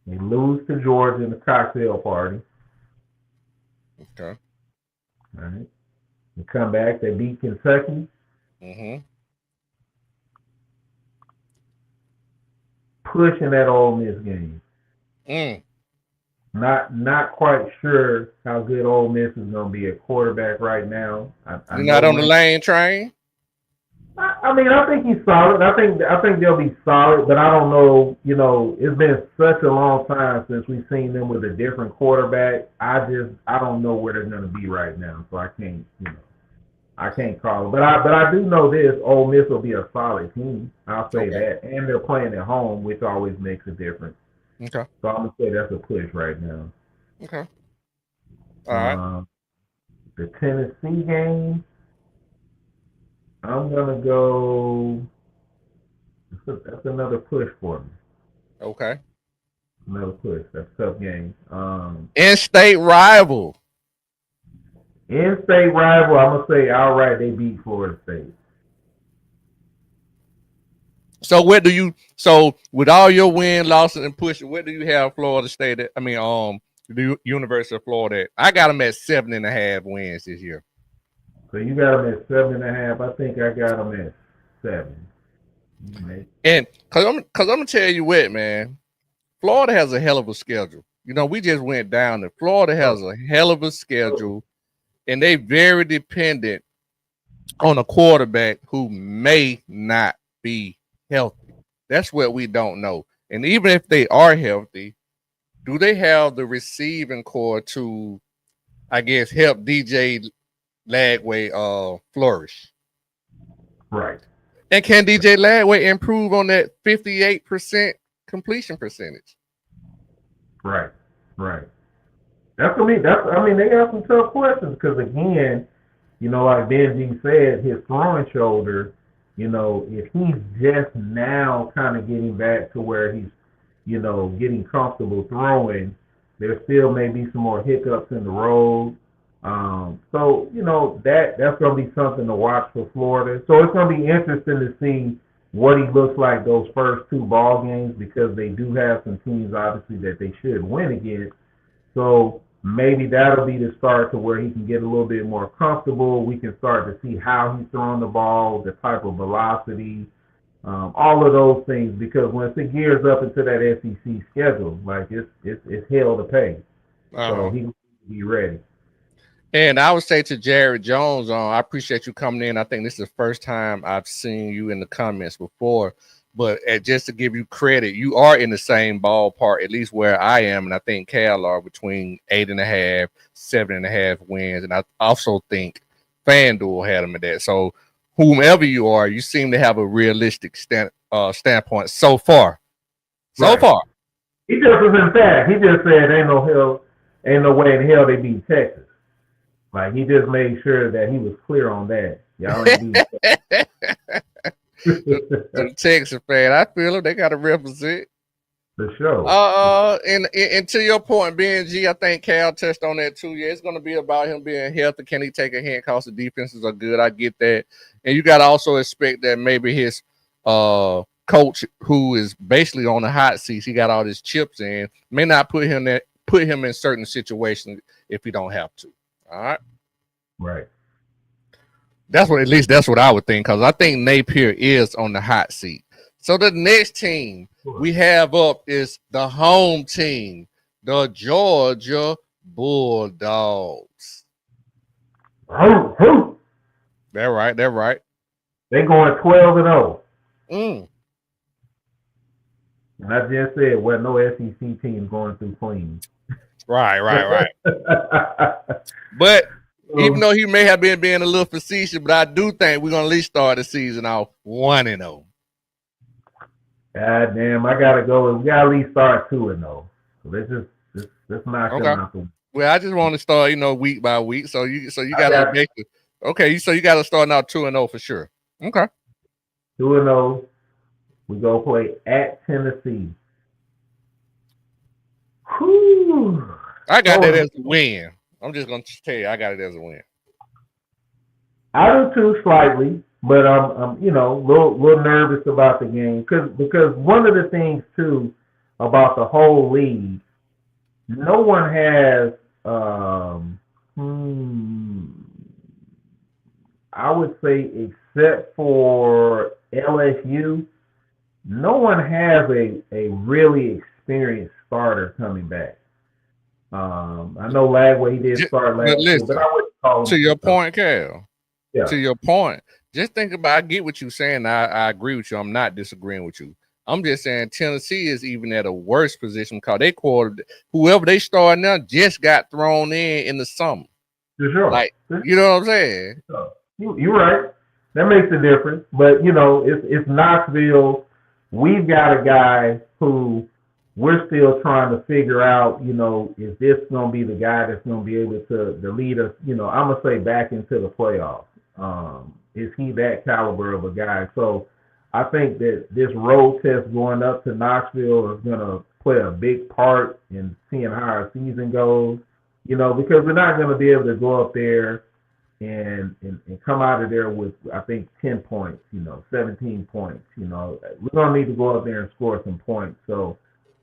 They lose to Georgia in the cocktail party. Okay. All right. They come back. They beat Kentucky. Mm-hmm. Pushing that Ole Miss game. Mm. Not quite sure how good Ole Miss is going to be at quarterback right now. I You're not know on the Lane. lane train? I mean, I think he's solid. I think they'll be solid, but I don't know. You know, it's been such a long time since we've seen them with a different quarterback. I don't know where they're going to be right now, so I can't call it. But I do know this: Ole Miss will be a solid team. I'll say Okay. that, and they're playing at home, which always makes a difference. Okay. So I'm gonna say that's a push right now. Okay. All right. Um, the Tennessee game, I'm gonna go. That's another push for me. Okay. Another push. That's a tough game. In-state rival. In-state rival, I'm gonna say outright they beat Florida State. So where do you? So with all your win, losses, and pushing, where do you have Florida State? At? I mean, the University of Florida. I got them at 7.5 wins this year. So you got them at 7.5. I think I got them at 7. And cause I'm gonna tell you what, man. Florida has a hell of a schedule. You know, we just went down there. Florida has a hell of a schedule, and they very dependent on a quarterback who may not be healthy. That's what we don't know. And even if they are healthy, do they have the receiving core to, I guess, help DJ Lagway flourish? Right. And can DJ Lagway improve on that 58% completion percentage? Right. Right. That's what I mean. They have some tough questions because again, like Benji said, his throwing shoulder. If he's just now kind of getting back to where he's, getting comfortable throwing, there still may be some more hiccups in the road. So that's going to be something to watch for Florida. So it's going to be interesting to see what he looks like those first two ball games because they do have some teams obviously that they should win against. So maybe that'll be the start to where he can get a little bit more comfortable. We can start to see how he's throwing the ball, the type of velocity, all of those things. Because once it gears up into that SEC schedule, like it's hell to pay. So Uh-huh. he will be ready. And I would say to Jared Jones, I appreciate you coming in. I think this is the first time I've seen you in the comments before. But just to give you credit, you are in the same ballpark, at least where I am, and I think Cal are between 8.5, 7.5 wins, and I also think FanDuel had them at that. So whomever you are, you seem to have a realistic standpoint so far. So Right. far, He just was in fact. He just said ain't no way in hell they beat Texas. Like he just made sure that he was clear on that. Y'all ain't beat the Texas fan, I feel them. They got to represent. the show. And to your point, BNG, I think Cal touched on that too. Yeah, it's going to be about him being healthy. Can he take a hint? Cause the defenses are good. I get that, and you got to also expect that maybe his coach who is basically on the hot seat. He got all his chips in. May not put him in certain situations if he don't have to. All right. Right. At least that's what I would think, because I think Napier is on the hot seat. So the next team we have up is the home team, the Georgia Bulldogs. Hoo. They're right. They're right. They going 12-0. Mm. And I just said, well, no SEC team going through clean. Right. But even though he may have been being a little facetious, but I do think we're gonna at least start the season off 1-0. God damn, I gotta go. We gotta at least start 2-0. So let's knock them out. Well, I just want to start, week by week. So you gotta make it. Okay, so you gotta start now 2-0 for sure. Okay. 2-0. We go play at Tennessee. Whew. I got that as a win. I'm just gonna tell you, I got it as a win. I do too, slightly, but I'm little nervous about the game because one of the things too about the whole league, no one has I would say except for LSU, no one has a really experienced starter coming back. I know Lagway did start last year, but I wouldn't call him. To your point, Cal. Yeah. To your point, just think about. I get what you're saying. I agree with you. I'm not disagreeing with you. I'm just saying Tennessee is even at a worse position because they whoever they start now just got thrown in the summer. For sure. Like, you know what I'm saying? You're right. That makes a difference. But it's Knoxville. We've got a guy who we're still trying to figure out, is this going to be the guy that's going to be able to lead us, I'm going to say back into the playoffs. Is he that caliber of a guy? So I think that this road test going up to Knoxville is going to play a big part in seeing how our season goes, because we're not going to be able to go up there and come out of there with, I think, 10 points, 17 points. We're going to need to go up there and score some points. So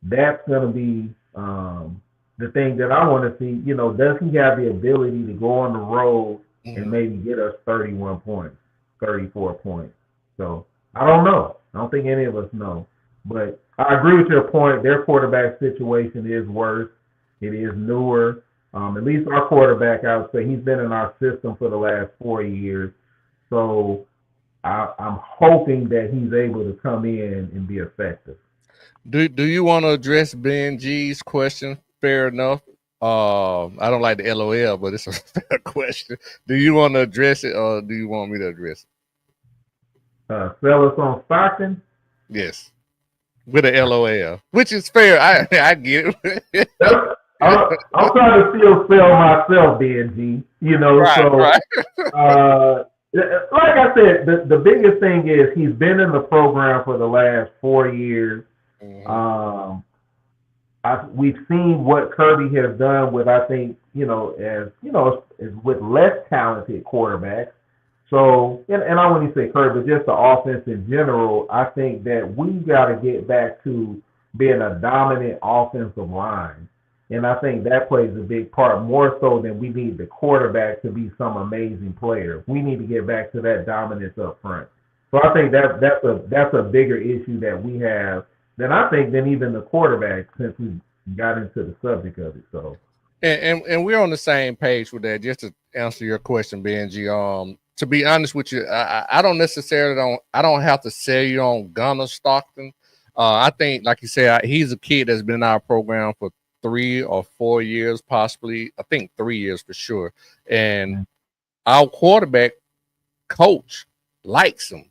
that's going to be the thing that I want to see. Does he have the ability to go on the road and maybe get us 31 points, 34 points? So I don't know. I don't think any of us know. But I agree with your point. Their quarterback situation is worse. It is newer. At least our quarterback, I would say, he's been in our system for the last 4 years. So I'm hoping that he's able to come in and be effective. Do you want to address Ben G's question? Fair enough. I don't like the LOL, but it's a fair question. Do you want to address it, or do you want me to address it? Sell us on Stockton? Yes, with a LOL, which is fair. I get it. I'm trying to still sell myself, BNG. Right. Like I said, the biggest thing is he's been in the program for the last 4 years. Mm-hmm. We've seen what Kirby has done with, I think, as with less talented quarterbacks. So, and I wouldn't say Kirby, but just the offense in general. I think that we've got to get back to being a dominant offensive line. And I think that plays a big part, more so than we need the quarterback to be some amazing player. We need to get back to that dominance up front. So I think that's a bigger issue that we have than even the quarterback, since we got into the subject of it. So and we're on the same page with that. Just to answer your question, Benji, to be honest with you, I don't necessarily I don't have to sell you on Gunnar Stockton. I think, like you said, he's a kid that's been in our program for 3 or 4 years, possibly. I think 3 years for sure. And our quarterback coach likes him.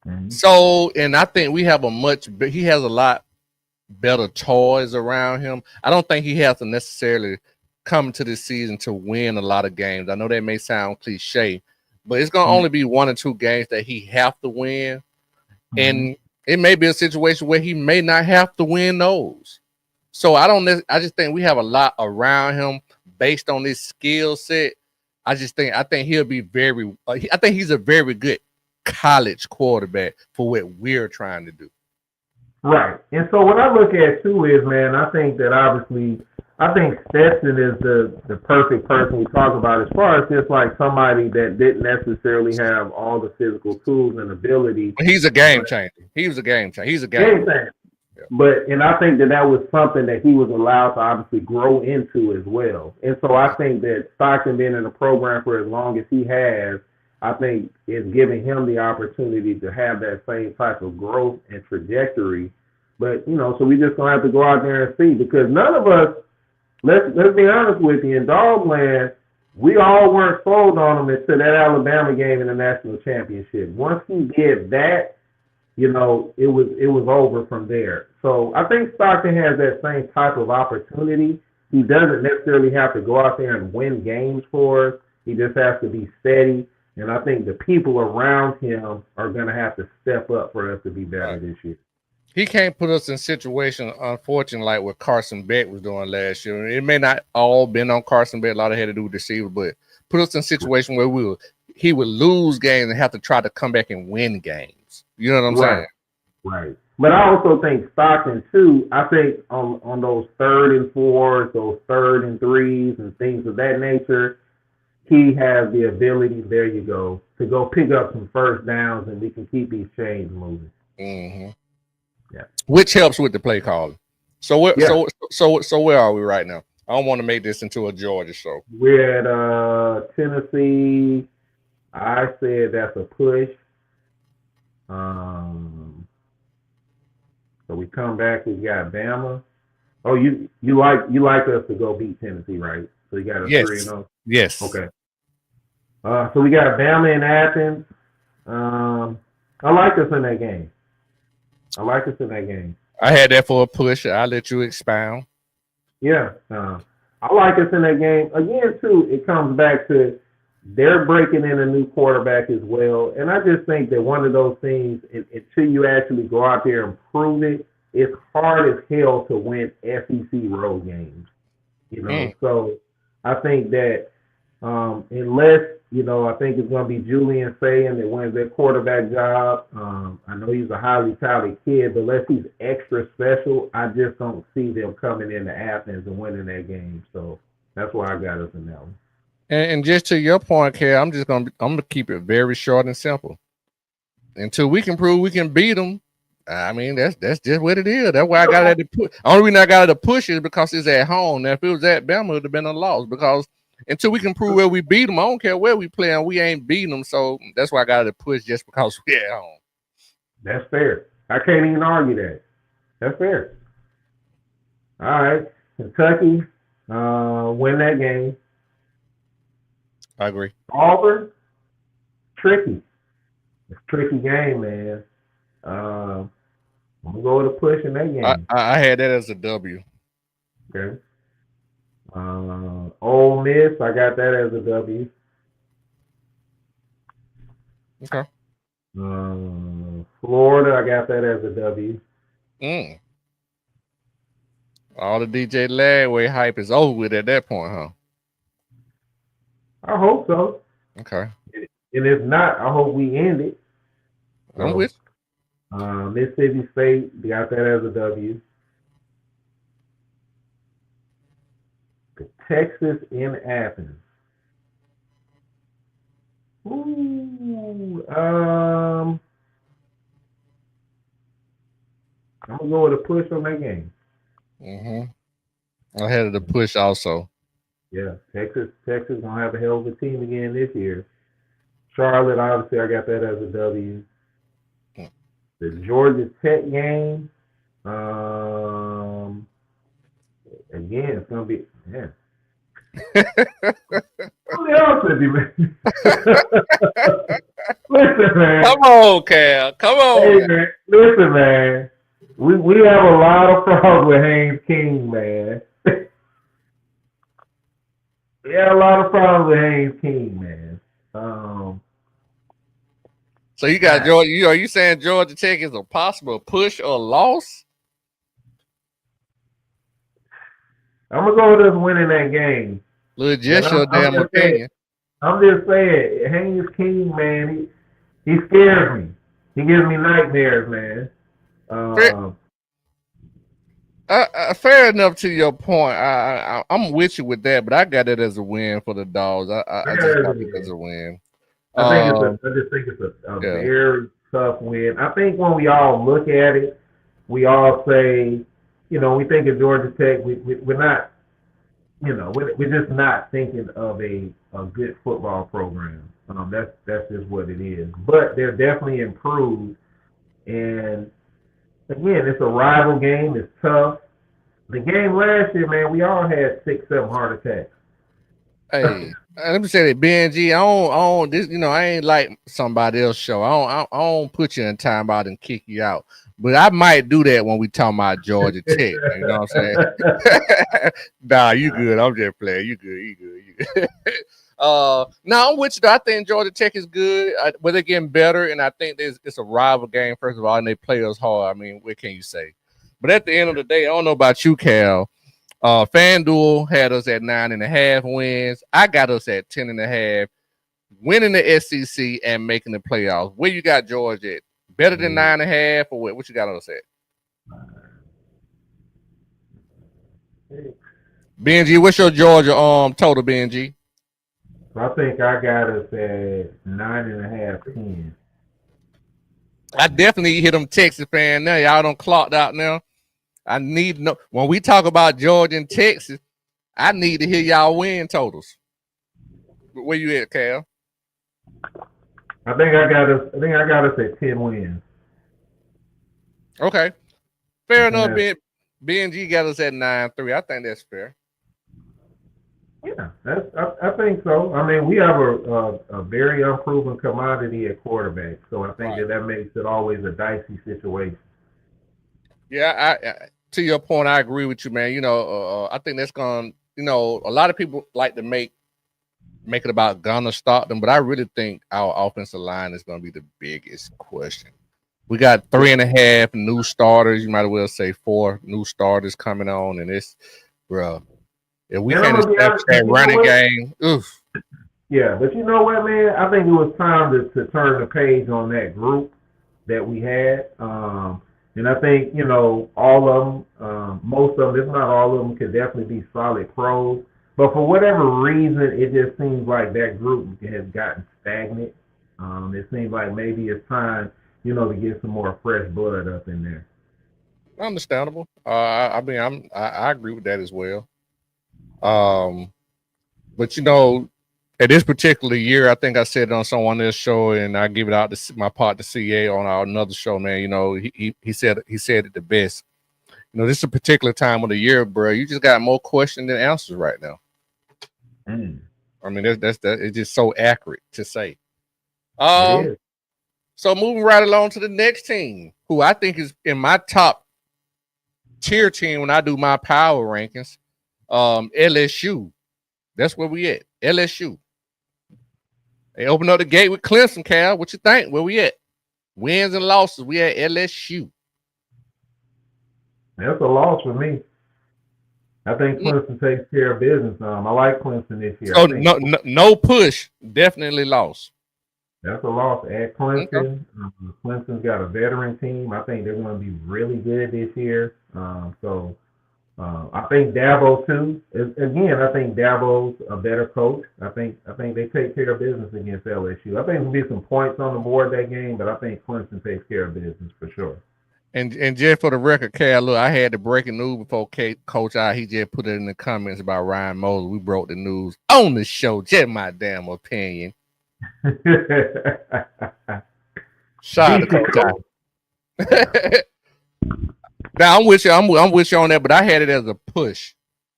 Mm-hmm. So, and I think we have he has a lot better toys around him. I don't think he has to necessarily come to this season to win a lot of games. I know that may sound cliche, but it's going to only be 1 or 2 games that he have to win. Mm-hmm. And it may be a situation where he may not have to win those. So I just think we have a lot around him based on his skill set. I think he'll be I think he's a very good college quarterback for what we're trying to do. Right. And so what I look at too is, man, I think that obviously, I think Stetson is the perfect person we talk about as far as just like somebody that didn't necessarily have all the physical tools and ability. He's a game changer. He was a game changer. He's a Game game. changer. Yeah. But and I think that that was something that he was allowed to obviously grow into as well. And so I think that Stockton being in the program for as long as he has, I think is giving him the opportunity to have that same type of growth and trajectory. But so we just gonna have to go out there and see because none of us, let's be honest with you, in Dogland, we all weren't sold on him until that Alabama game in the national championship. Once he did that, it was over from there. So I think Stockton has that same type of opportunity. He doesn't necessarily have to go out there and win games for us. He just has to be steady. And I think the people around him are going to have to step up for us to be better this year. He can't put us in situations, unfortunately, like what Carson Beck was doing last year. It may not all been on Carson Beck. A lot of it had to do with receiver, but put us in a situation where he would lose games and have to try to come back and win games. You know what I'm saying? Right. But I also think Stockton too. I think on those 3rd and 4s, those 3rd and 3s, and things of that nature, he has the ability. There you go, to go pick up some first downs, and we can keep these chains moving. Mm-hmm. Yeah. Which helps with the play calling. So where are we right now? I don't want to make this into a Georgia show. We're at Tennessee. I said that's a push. So we come back. We got Bama. Oh, you like us to go beat Tennessee, right? So you got a 3-0. Yes. Okay. So we got Bama in Athens. I like us in that game. I had that for a push. I'll let you expound. Yeah. I like us in that game. Again, too, it comes back to they're breaking in a new quarterback as well. And I just think that one of those things, until you actually go out there and prove it, it's hard as hell to win SEC road games. So I think that unless, I think it's going to be Julian Sayin that wins that quarterback job. I know he's a highly touted kid, but unless he's extra special, I just don't see them coming into Athens and winning that game. So that's why I got us in that one. And just to your point, Kel, I'm gonna keep it very short and simple. Until we can prove we can beat them, I mean that's just what it is. That's why I got to push. Only reason I got to push is because it's at home. Now if it was at Bama, it would have been a loss because until we can prove where we beat them, I don't care where we play and we ain't beating them. So that's why I got to push just because we at home. That's fair. I can't even argue that. That's fair. All right, Kentucky, win that game. I agree. Auburn, tricky. It's a tricky game, man. I'm gonna go with a push in that game. I had that as a W. Okay. Ole Miss, I got that as a W. Okay. Florida, I got that as a W. All the DJ Lagway hype is over with at that point, huh? I hope so. Okay. And if not, I hope we end it. I'm with Mississippi State, got that as a W. Texas in Athens. Ooh, I'm gonna go with a push on that game. I had the push also. Yeah, Texas gonna have a hell of a team again this year. Charlotte, obviously, I got that as a W. The Georgia Tech game, again, it's gonna be What else is he, man? Listen, man. Come on, Cal. Come on. Hey, man. Listen, man. We have a lot of problems with Haynes King, man. We have a lot of problems with Haynes King, man. So you got Georgia. Are you saying Georgia Tech is a possible push or loss? I'm gonna go with us winning that game. Look, just your damn opinion. I'm just saying, Haynes King, man. He scares me. He gives me nightmares, man. Fair, Uh, fair enough to your point. I'm with you with that, but I got it as a win for the dogs. I just got it as a win. I just think it's a Yeah. very tough win. I think when we all look at it, we all say, we think of Georgia Tech. We're not, we're just not thinking of a good football program. That's just what it is. But they're definitely improved. And again, it's a rival game. It's tough. The game last year, man, we all had 6, 7 heart attacks. Hey, let me say that BNG. I don't this. I ain't like somebody else show. I don't put you in timeout and kick you out. But I might do that when we talk about Georgia Tech. You know what I'm saying? Nah, you good. I'm just playing. You good. You good. You good. Now I'm with you. Though. I think Georgia Tech is good, but they're getting better, and I think it's a rival game first of all, and they play us hard. I mean, what can you say? But at the end of the day, I don't know about you, Cal. FanDuel had us at 9.5 wins. I got us at 10.5, winning the SEC and making the playoffs. Where you got Georgia at? Better than 9.5 or what? What you got us at? Benji, what's your Georgia total, Benji? So I think I got us at 9.5, 10. I definitely hit them Texas fan now. Y'all don't clocked out now. I need to know when we talk about Georgia and Texas. I need to hear y'all win totals. Where you at, Cal? I think I got us at 10 wins. Okay, I fair think enough. that's BNG got us at 9.3. I think that's fair. Yeah, I think so. I mean, we have a very unproven commodity at quarterback, so I think Right. that makes it always a dicey situation. Yeah, to your point, I agree with you, man. I think that's going. A lot of people like to make it about Gunner Stockton, but I really think our offensive line is going to be the biggest question. We got Yeah, 3.5 new starters. You might as well say 4 new starters coming on, and it's, bro. If we and I'm can't gonna be establish honest, that but you know running what? game, oof. Yeah, but you know what, man? I think it was time to turn the page on that group that we had. And I think, all of them, most of them, if not all of them, could definitely be solid pros. But for whatever reason, it just seems like that group has gotten stagnant. It seems like maybe it's time, to get some more fresh blood up in there. Understandable. I mean, I agree with that as well. Um, but at this particular year, I think I said it on someone else's show, and I give it out to my partner CA on our another show. Man, he said it the best. This is a particular time of the year, bro. You just got more questions than answers right now. Mm, I mean, that's that. It's just so accurate to say. it Um, is. so moving right along to the next team, who I think is in my top tier team when I do my power rankings. LSU. That's where we at. LSU. They opened up the gate with Clemson, Cal. What you think? Where we at? Wins and losses. We at LSU. That's a loss for me. I think Mm. Clemson takes care of business. I like Clemson this year. So I think no push. Definitely lost. that's a loss at Okay. Clemson. Clemson's got a veteran team. I think they're going to be really good this year. I think Dabo too. Again, I think Dabo's a better coach. I think they take care of business against LSU. I think there'll be some points on the board that game, but I think Clemson takes care of business for sure. And just for the record, Cal, look, I had the breaking news before Coach I. He just put it in the comments about Ryan Moses. We broke the news on the show. Just my damn opinion. Shout out to DC Coach coach. I. Now I'm with you. I'm with you on that, but I had it as a push,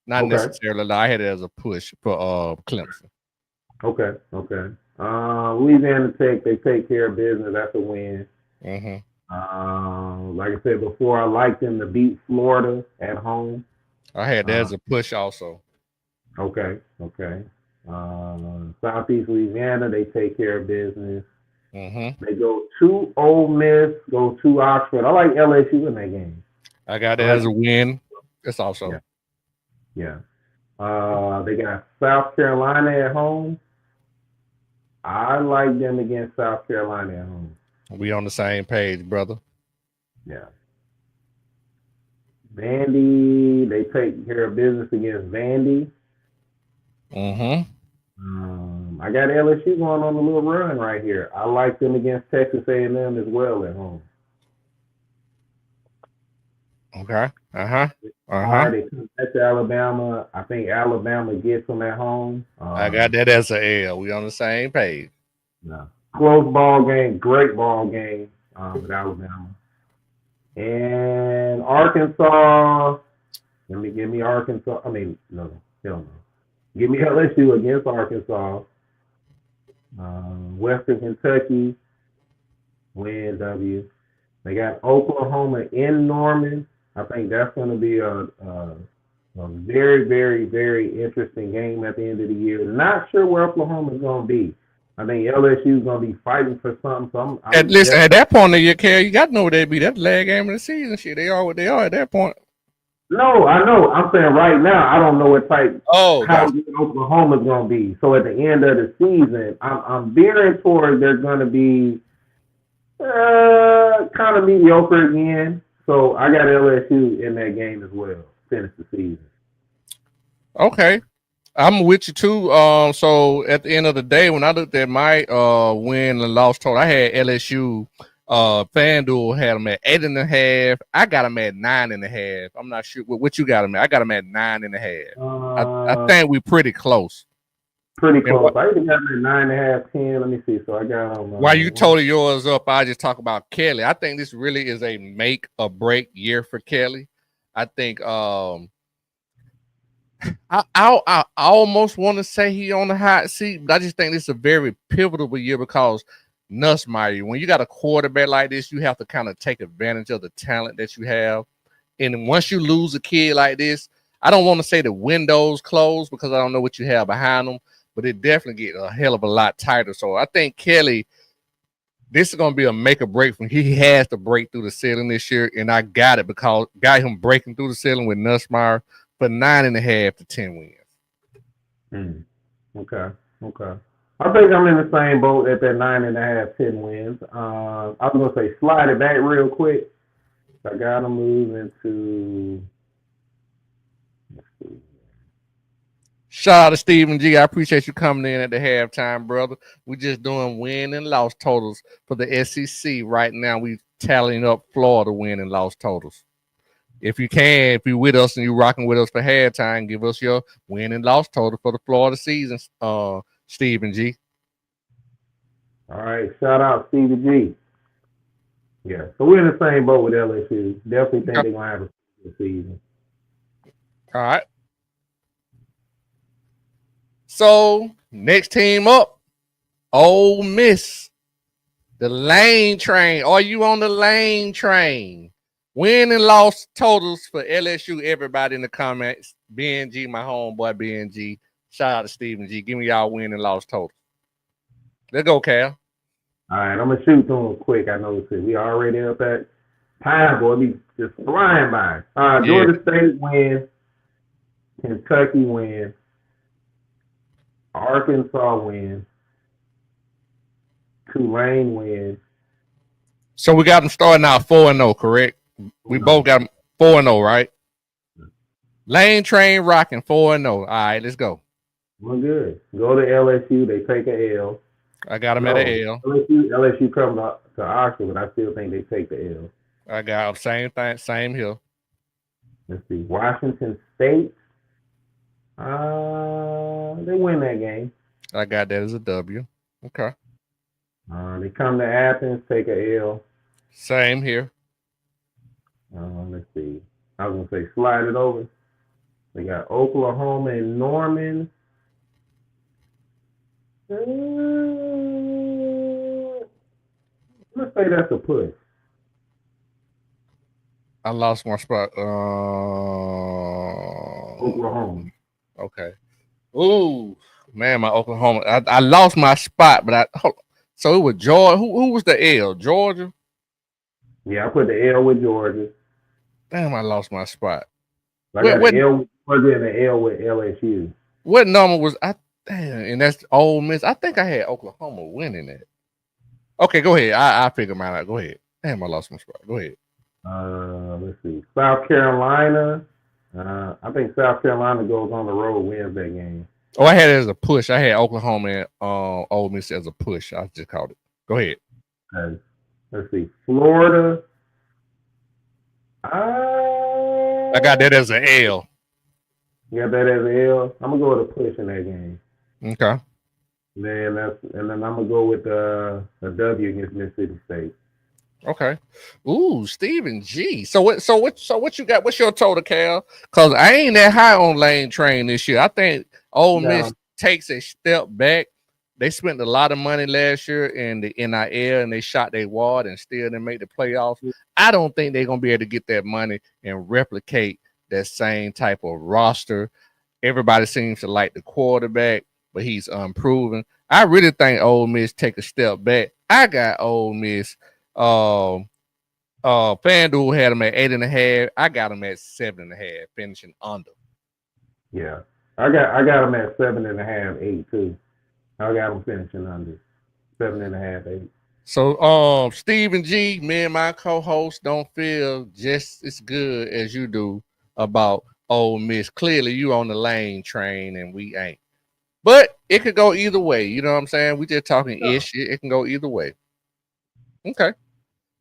not Okay. necessarily. I had it as a push for Clemson. Okay. Louisiana Tech, they take care of business. That's a win. Mm-hmm. Like I said before, I like them to beat Florida at home. I had that Uh, as a push also. okay. Southeast Louisiana, they take care of business. Mm-hmm. They go to Ole Miss, go to Oxford. I like LSU in that game. I got I that like, as a win. It's yeah, also yeah. They got South Carolina at home. I like them against South Carolina at home. We on the same page, brother. Yeah. Vandy, they take care of business against Vandy. Mm-hmm. I got LSU going on a little run right here. I like them against Texas A&M as well at home. Okay. Uh-huh. Uh-huh. Hard. They come back to Alabama. I think Alabama gets them at home. I got that as a L. We on the same page. No. Close ball game, great ball game with Alabama. And Arkansas, give me Arkansas. I mean, no, hell no. Give me LSU against Arkansas. Western Kentucky, win W. They got Oklahoma in Norman. I think that's going to be a very, very, very interesting game at the end of the year. Not sure where Oklahoma is going to be. I think LSU is going to be fighting for something. So Listen, at that point of your career, you got to know what they be. That's the last game of the season. Shit, they are what they are at that point. No, I know. I'm saying right now, I don't know what type, how gotcha. good Oklahoma's going to be. So at the end of the season, I'm veering towards they're going to be kind of mediocre again. So I got LSU in that game as well. Finish the season. Okay. I'm with you too. So at the end of the day, when I looked at my win and loss total, I had LSU. FanDuel had them at 8.5. I got them at 9.5. I'm not sure what you got them at. I got them at 9.5. I think we pretty close. Pretty close. I even got them at 9.5, 10. Let me see. So I got them. While you total yours up, I just talk about Kelly. I think this really is a make or break year for Kelly. I think I almost want to say he on the hot seat, but I just think this is a very pivotal year because Nussmeier, when you got a quarterback like this, you have to kind of take advantage of the talent that you have. And once you lose a kid like this, I don't want to say the windows close because I don't know what you have behind them, but it definitely get a hell of a lot tighter. So I think Kelly, this is going to be a make or break from he has to break through the ceiling this year, and I got it because got him breaking through the ceiling with Nussmeier for 9.5 to 10 wins. Okay. I think I'm in the same boat at that 9.5, 10 wins. I was gonna say slide it back real quick. I gotta move into. Shout out to Stephen G. I appreciate you coming in at the halftime, brother. We're just doing win and loss totals for the SEC right now. We tallying up Florida win and loss totals. If you can, if you're with us and you're rocking with us for halftime, give us your win and loss total for the Florida season, Stephen G. All right, shout out Stephen G. Yeah, so we're in the same boat with LSU. Definitely think they're gonna have a good season. All right. So next team up, Ole Miss, the Lane Train. Are you on the Lane Train? Win and loss totals for LSU. Everybody in the comments. BNG, my homeboy BNG. Shout out to Stephen G. Give me y'all win and loss totals. Let's go, Cal. All right, I'm gonna shoot through them quick. I know we already up at time, boy. Be just flying by. Georgia State win. Kentucky win. Arkansas win. Tulane win. So we got them starting out 4-0, correct? We both got them 4-0, right? Lane Train rocking 4-0. All right, let's go. Well, good. Go to LSU. They take a L. I got them at a L. LSU comes to Oxford, but I still think they take the L. I got them same thing, same here. Let's see. Washington State. They win that game. I got that as a W. Okay. They come to Athens, take a L. Same here. Let's see. I was gonna say slide it over. They got Oklahoma and Norman. Let's say that's a push. I lost my spot. Oklahoma. Okay. Ooh, man, my Oklahoma. I lost my spot, but so it was Georgia. Who was the L? Georgia? Yeah, I put the L with Georgia. Damn, I lost my spot. I got the L with Georgia and the L with LSU. What number was I Damn, and that's Ole Miss. I think I had Oklahoma winning it. Okay, go ahead. I figure mine out. Go ahead. Damn, I lost my spot. Go ahead. Let's see. South Carolina. I think South Carolina goes on the road, wins that game. Oh, I had it as a push. I had Oklahoma and Ole Miss as a push. I just called it. Go ahead. Let's see. Florida. I got that as an L. You got that as an L. I'm gonna go with a push in that game. Okay. Then I'm gonna go with a W against Mississippi State. Okay. Ooh, Stephen G. So what you got? What's your total, Cal? Cause I ain't that high on Lane Train this year. I think Ole Miss takes a step back. They spent a lot of money last year in the NIL and they shot their wad and still didn't make the playoffs. I don't think they're gonna be able to get that money and replicate that same type of roster. Everybody seems to like the quarterback, but he's unproven. I really think Ole Miss take a step back. I got Ole Miss. FanDuel had him at 8.5. I got him at 7.5, finishing under. Yeah, I got him at 7.5, 8 too. I got him finishing under 7.5, 8. So, Stephen G, me and my co-host don't feel just as good as you do about Ole Miss. Clearly, you on the Lane train and we ain't. But it could go either way. You know what I'm saying? We just talking ish. It can go either way. Okay.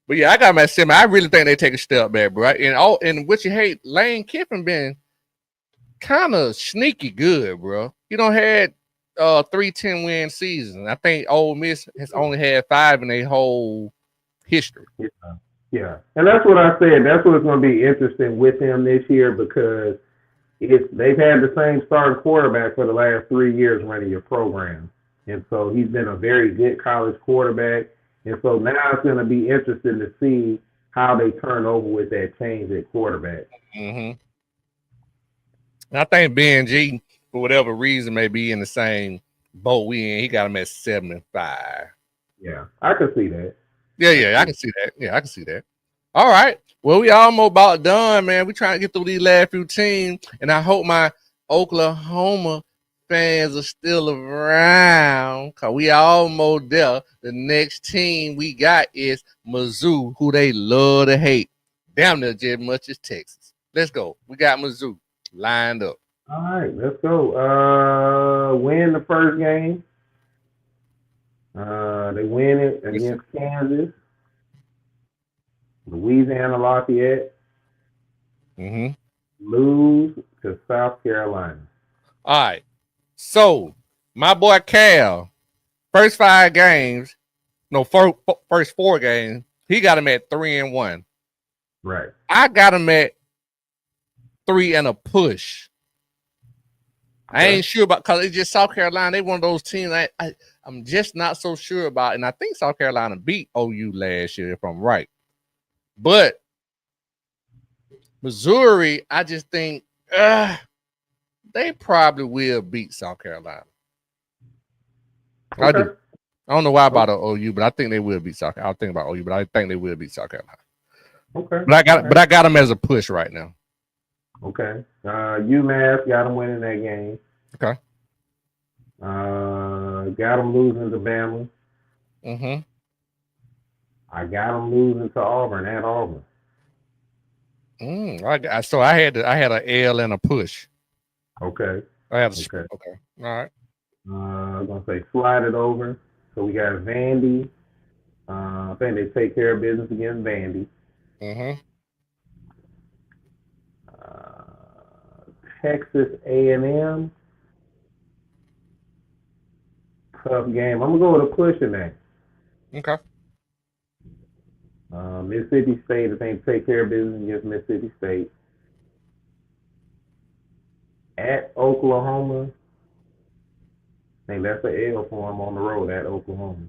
But yeah, I got my 7. I really think they take a step back, bro. And what you hate, Lane Kiffin been kind of sneaky good, bro. You don't had 3 10-win seasons. I think Ole Miss has only had 5 in their whole history. Yeah. And that's what I said. That's what's going to be interesting with him this year because they've had the same starting quarterback for the last 3 years running your program. And so he's been a very good college quarterback. And so now it's going to be interesting to see how they turn over with that change at quarterback. Mm-hmm. I think BNG, for whatever reason, may be in the same boat we in. He got him at 7-5. Yeah, I can see that. Yeah, I can see that. Yeah, I can see that. All right. Well, we almost about done, man. We trying to get through these last few teams, and I hope my Oklahoma fans are still around because we almost there. The next team we got is Mizzou, who they love to hate. Damn near just much as Texas. Let's go. We got Mizzou lined up. All right, let's go. Win the first game. They win it against Kansas, Louisiana Lafayette. Mm-hmm. Lose to South Carolina. All right. So, my boy Cal, first 5 games, first 4 games, he got him at 3-1. Right. I got him at 3 and a push. Okay. I ain't sure about because it's just South Carolina. They one of those teams I'm just not so sure about. And I think South Carolina beat OU last year, if I'm right. But Missouri, I just think they probably will beat South Carolina. Okay. I do. I don't know why about OU, but I think they will beat South Carolina. I'll think about OU, but I think they will beat South Carolina. Okay. But I got them as a push right now. Okay. UMass got them winning that game. Okay. Got them losing to Bama. Mm-hmm. I got them losing to Auburn at Auburn. So I had an L and a push. Okay. I had a okay. All right. I'm gonna say slide it over. So we got Vandy. I think they take care of business against Vandy. Mm-hmm. Texas A&M. Tough game. I'm gonna go with a push in that. Okay. Mississippi State, I think, take care of business against Mississippi State. At Oklahoma, I think that's an L for them on the road at Oklahoma.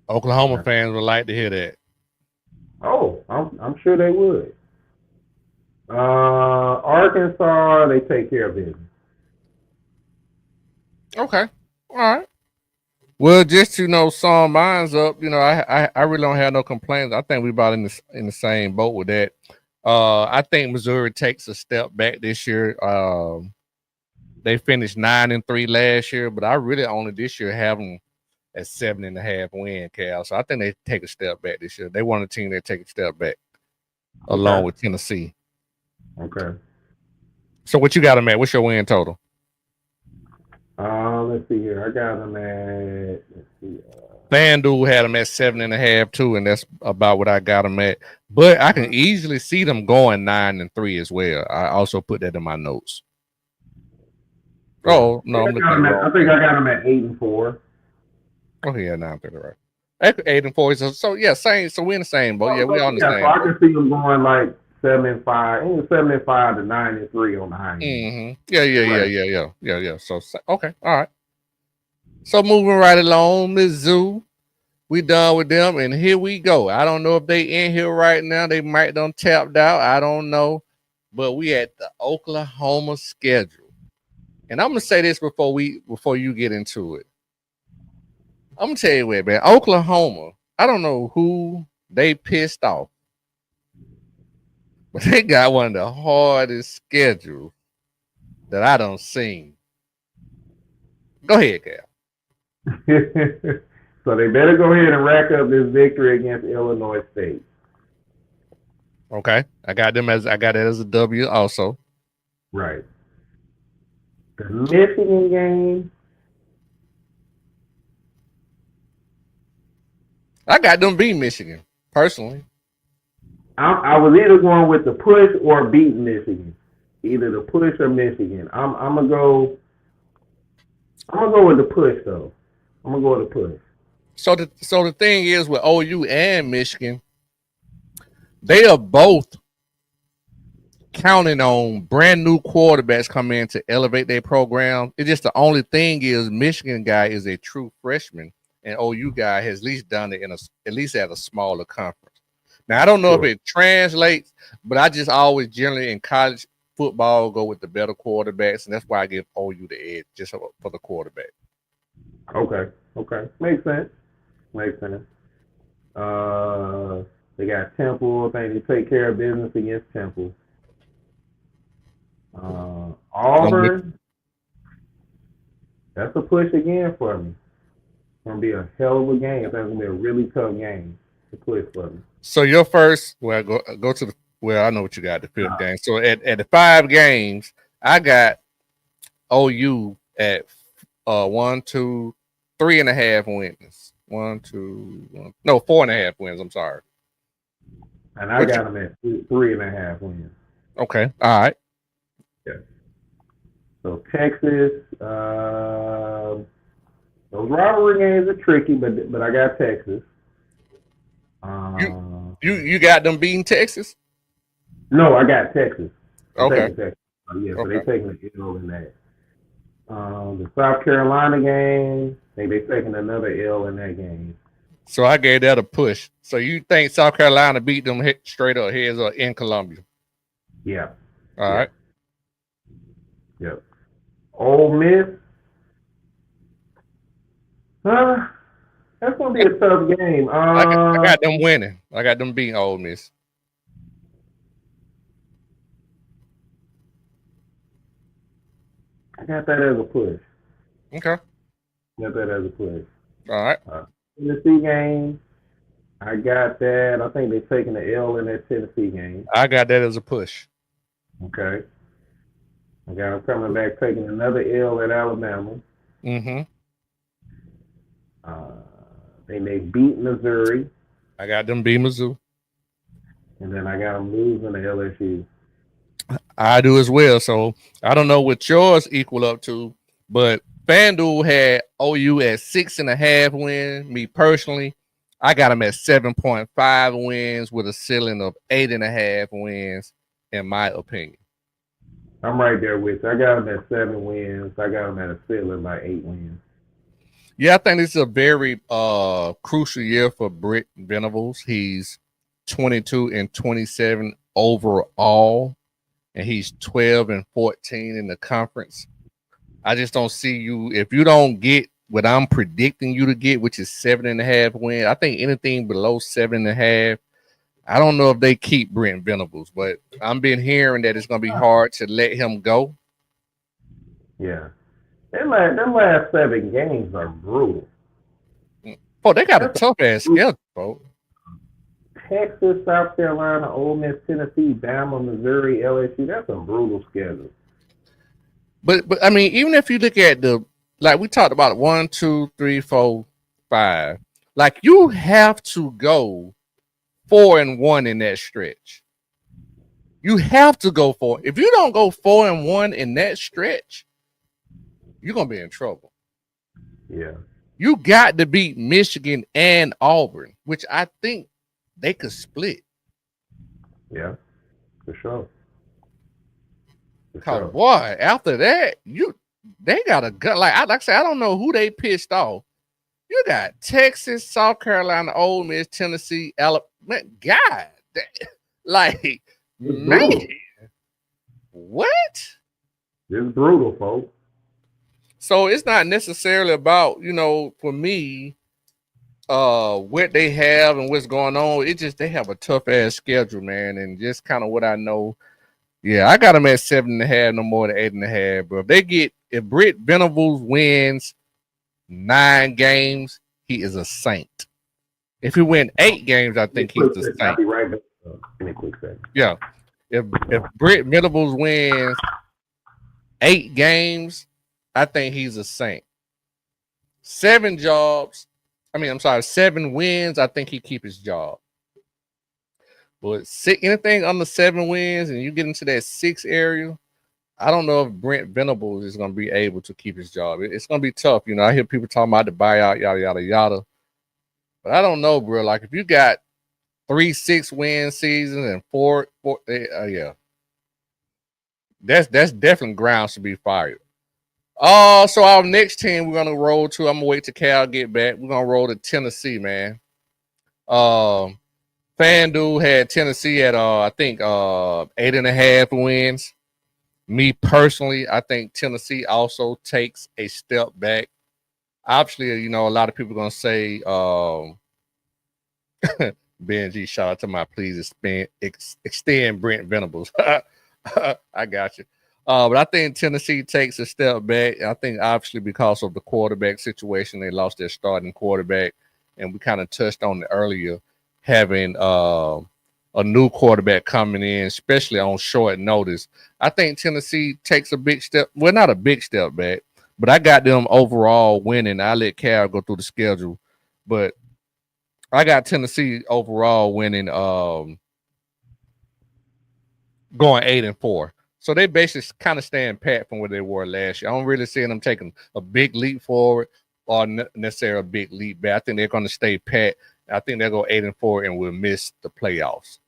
Oklahoma fans would like to hear that. Oh, I'm sure they would. Arkansas, they take care of business. Okay. All right. Well, just to sum mine's up, I really don't have no complaints. I think we about in the same boat with that. I think Missouri takes a step back this year. They finished 9-3 last year, but I really only this year have them at 7.5 win, Cal. So I think they take a step back this year. They want a team that take a step back along Okay. with Tennessee. Okay. So what you got them at? What's your win total? Let's see here. I got them at. Let's see. FanDuel had them at 7.5 too, and that's about what I got them at. But I can Uh, easily see them going 9-3 as well. I also put that in my notes. yeah. Oh I no, think I'm I looking got at the them at. wrong I think thing. I got them at 8-4. Oh yeah, 9-3, right. 8-4. So yeah, same. So we're in the same boat. Yeah, we So all in the yeah, so same I boat. can see them going like 7-5, 7-5 to 9-3 on the high end. Yeah, yeah, yeah, Right. yeah, yeah, yeah, yeah. So okay, all right. So moving right along, Mizzou. We done with them, and here we go. I don't know if they in here right now. They might done tapped out. I don't know, but we at the Oklahoma schedule, and I'm gonna say this before you get into it. I'm gonna tell you what, man. Oklahoma. I don't know who they pissed off, but they got one of the hardest schedules that I don't seen. Go ahead, Cal. So they better go ahead and rack up this victory against Illinois State. Okay, I got it as a W also. Right. The Michigan game. I got them beat Michigan personally. I was either going with the push or beat Michigan. Either the push or Michigan. I'm gonna go. I'm gonna go with the push though. I'm gonna go with the push. So the thing is with OU and Michigan, they are both counting on brand new quarterbacks coming in to elevate their program. It's just the only thing is Michigan guy is a true freshman, and OU guy has at least done it at least at a smaller conference. Now I don't know if Sure. it translates, but I just always generally in college football go with the better quarterbacks, and that's why I give OU the edge just for the quarterback. Okay. Okay. Makes sense. Makes sense. Uh, they got Temple. I think they take care of business against Temple. I'm with Auburn. That's a push again for me. It's gonna be a hell of a game. That's gonna be a really tough game to push for me. So your first, well, go to the well. I know what you got the fifth Uh, game. So at the 5 games, I got OU at 1, 2, 3.5 wins. No, 4.5 wins. I'm sorry. and I What you? got them at 3.5 wins. Okay, all right. Yeah. So Texas, those rivalry games are tricky, but I got Texas. You Uh, you got them beating Texas. no, I got Texas. I'm Okay, taking Texas. Yeah, so they okay. taking the L in that. The South Carolina game, I think they taking another L in that game. So I gave that a push. So you think South Carolina beat them straight up heads up in Columbia? Yeah, All yeah, right. yeah. Ole Miss, huh? That's gonna be a tough game. I got them winning. I got them beating Ole Miss. I got that as a push. Okay. Got that as a push. All right. Tennessee game, I got that. I think they're taking the L in that Tennessee game. I got that as a push. Okay. I got them coming back taking another L at Alabama. Mm-hmm. Uh, they beat Missouri, I got them beat Mizzou. and then I got them losing to LSU. I do as well. So I don't know what yours equal up to, but FanDuel had OU at 6.5 wins. Me personally, I got them at 7.5 wins with a ceiling of 8.5 wins, in my opinion. I'm right there with you. I got them at 7 wins. I got them at a ceiling by 8 wins. Yeah, I think this is a very crucial year for Britt Venables. He's 22-27 overall, and he's 12-14 in the conference. I just don't see you if you don't get what I'm predicting you to get, which is 7.5 wins. I think anything below 7.5. I don't know if they keep Brent Venables, but I've been hearing that it's going to be hard to let him go. Yeah. Them last 7 games are brutal. Oh, they got a That's tough ass a schedule, bro. Texas, South Carolina, Ole Miss, Tennessee, Bama, Missouri, LSU. That's a brutal schedule. But I mean, even if you look at the like we talked about 1, 2, 3, 4, 5, like you have to go 4-1 in that stretch. You have to go for if you don't go 4-1 in that stretch, you're gonna be in trouble. Yeah. You got to beat Michigan and Auburn, which I think they could split. Yeah. For sure. For Cause sure. boy, after that, they got a gut. Like I said, I don't know who they pissed off. You got Texas, South Carolina, Ole Miss, Tennessee, Alabama. God, like It's man, brutal. what? It's brutal, folks. So it's not necessarily about for me what they have and what's going on. It just they have a tough ass schedule, man, and just kind of what I know. Yeah, I got them at 7.5, no more than 8.5. But if Britt Venables wins 9 games, he is a saint. If he win 8 games, I Give me think a he's quick the second. I'll saint. be right back. Give me a quick second. Yeah. If Britt Venables wins 8 games, I think he's a saint. 7 wins, I think he keep his job. But anything under 7 wins and you get into that 6 area, I don't know if Brent Venables is going to be able to keep his job. It's going to be tough. I hear people talking about the buyout, yada, yada, yada. But I don't know, bro. Like, if you got 3 6-win seasons and four yeah, that's definitely grounds to be fired. So our next team we're going to roll to, I'm going to wait till Cal get back. We're going to roll to Tennessee, man. Um, FanDuel had Tennessee at, I think, 8.5 wins. Me personally, I think Tennessee also takes a step back. Obviously, a lot of people are gonna say Benji, shout out to my please extend Brent Venables. I got you. But I think Tennessee takes a step back. I think obviously because of the quarterback situation, they lost their starting quarterback, and we kind of touched on it earlier, having a new quarterback coming in, especially on short notice. I think Tennessee takes a big step. Well, not a big step back, but I got them overall winning. I let Cal go through the schedule, but I got Tennessee overall winning, going 8-4. So they basically kind of stand pat from where they were last year. I don't really see them taking a big leap forward or necessarily a big leap back. I think they're going to stay pat. I think they'll go 8-4 and will miss the playoffs.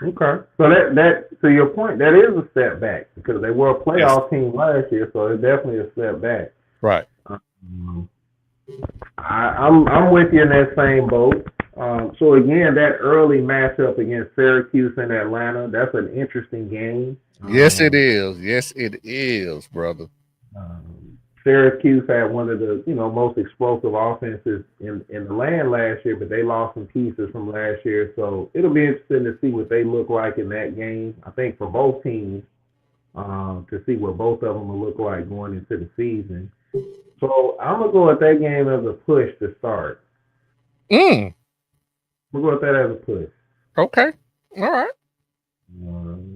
Okay. So that to your point, that is a step back because they were a Yes. playoff team last year, so it's definitely a step back. Right. Um, I'm with you in that same boat. So again, that early matchup against Syracuse and Atlanta, that's an interesting game. Yes, it is. Yes, it is, brother. Syracuse had one of the most explosive offenses in the land last year, but they lost some pieces from last year. So it'll be interesting to see what they look like in that game. I think for both teams, to see what both of them will look like going into the season. So I'm gonna go with that game as a push to start. Mm, I'm gonna go with that as a push. okay. All right.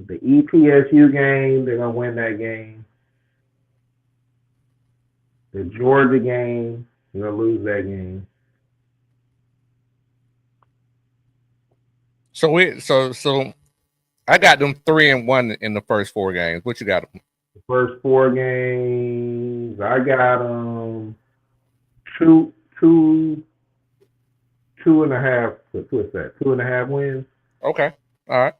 The EPSU game, they're gonna win that game. The Georgia game, they're gonna lose that game. So I got them 3-1 in the first 4 games. What you got? The first 4 games, I got two, two, 2.5. What's that? 2.5 wins. Okay. All right.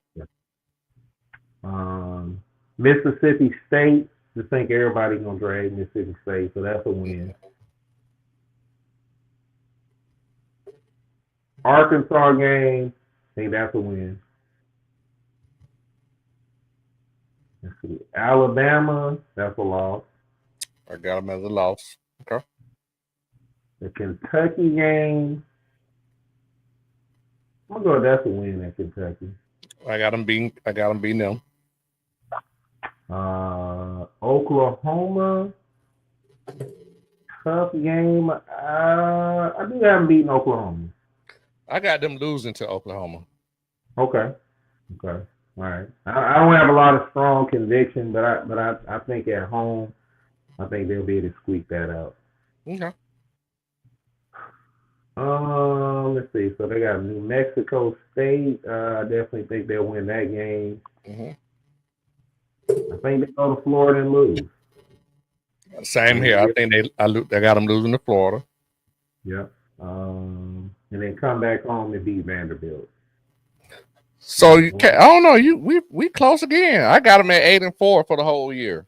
Mississippi State. Just think everybody's gonna drag Mississippi State, so that's a win. Arkansas game, I think that's a win. Let's see. Alabama, that's a loss. I got them as a loss. Okay. The Kentucky game, I'm gonna go. That's a win at Kentucky. I got them beating them. Oklahoma, tough game. I do haven't beaten Oklahoma. I got them losing to Oklahoma. Okay, okay, all right. I don't have a lot of strong conviction, but I think at home, I think they'll be able to squeak that out. Okay. Let's see. So they got New Mexico State. I definitely think they'll win that game. Mm-hmm. I think they go to Florida and lose. Same And here. I yeah, think I got them losing to Florida. yeah. And then come back home and beat Vanderbilt. So you can I don't know. We close again. I got them at 8-4 for the whole year.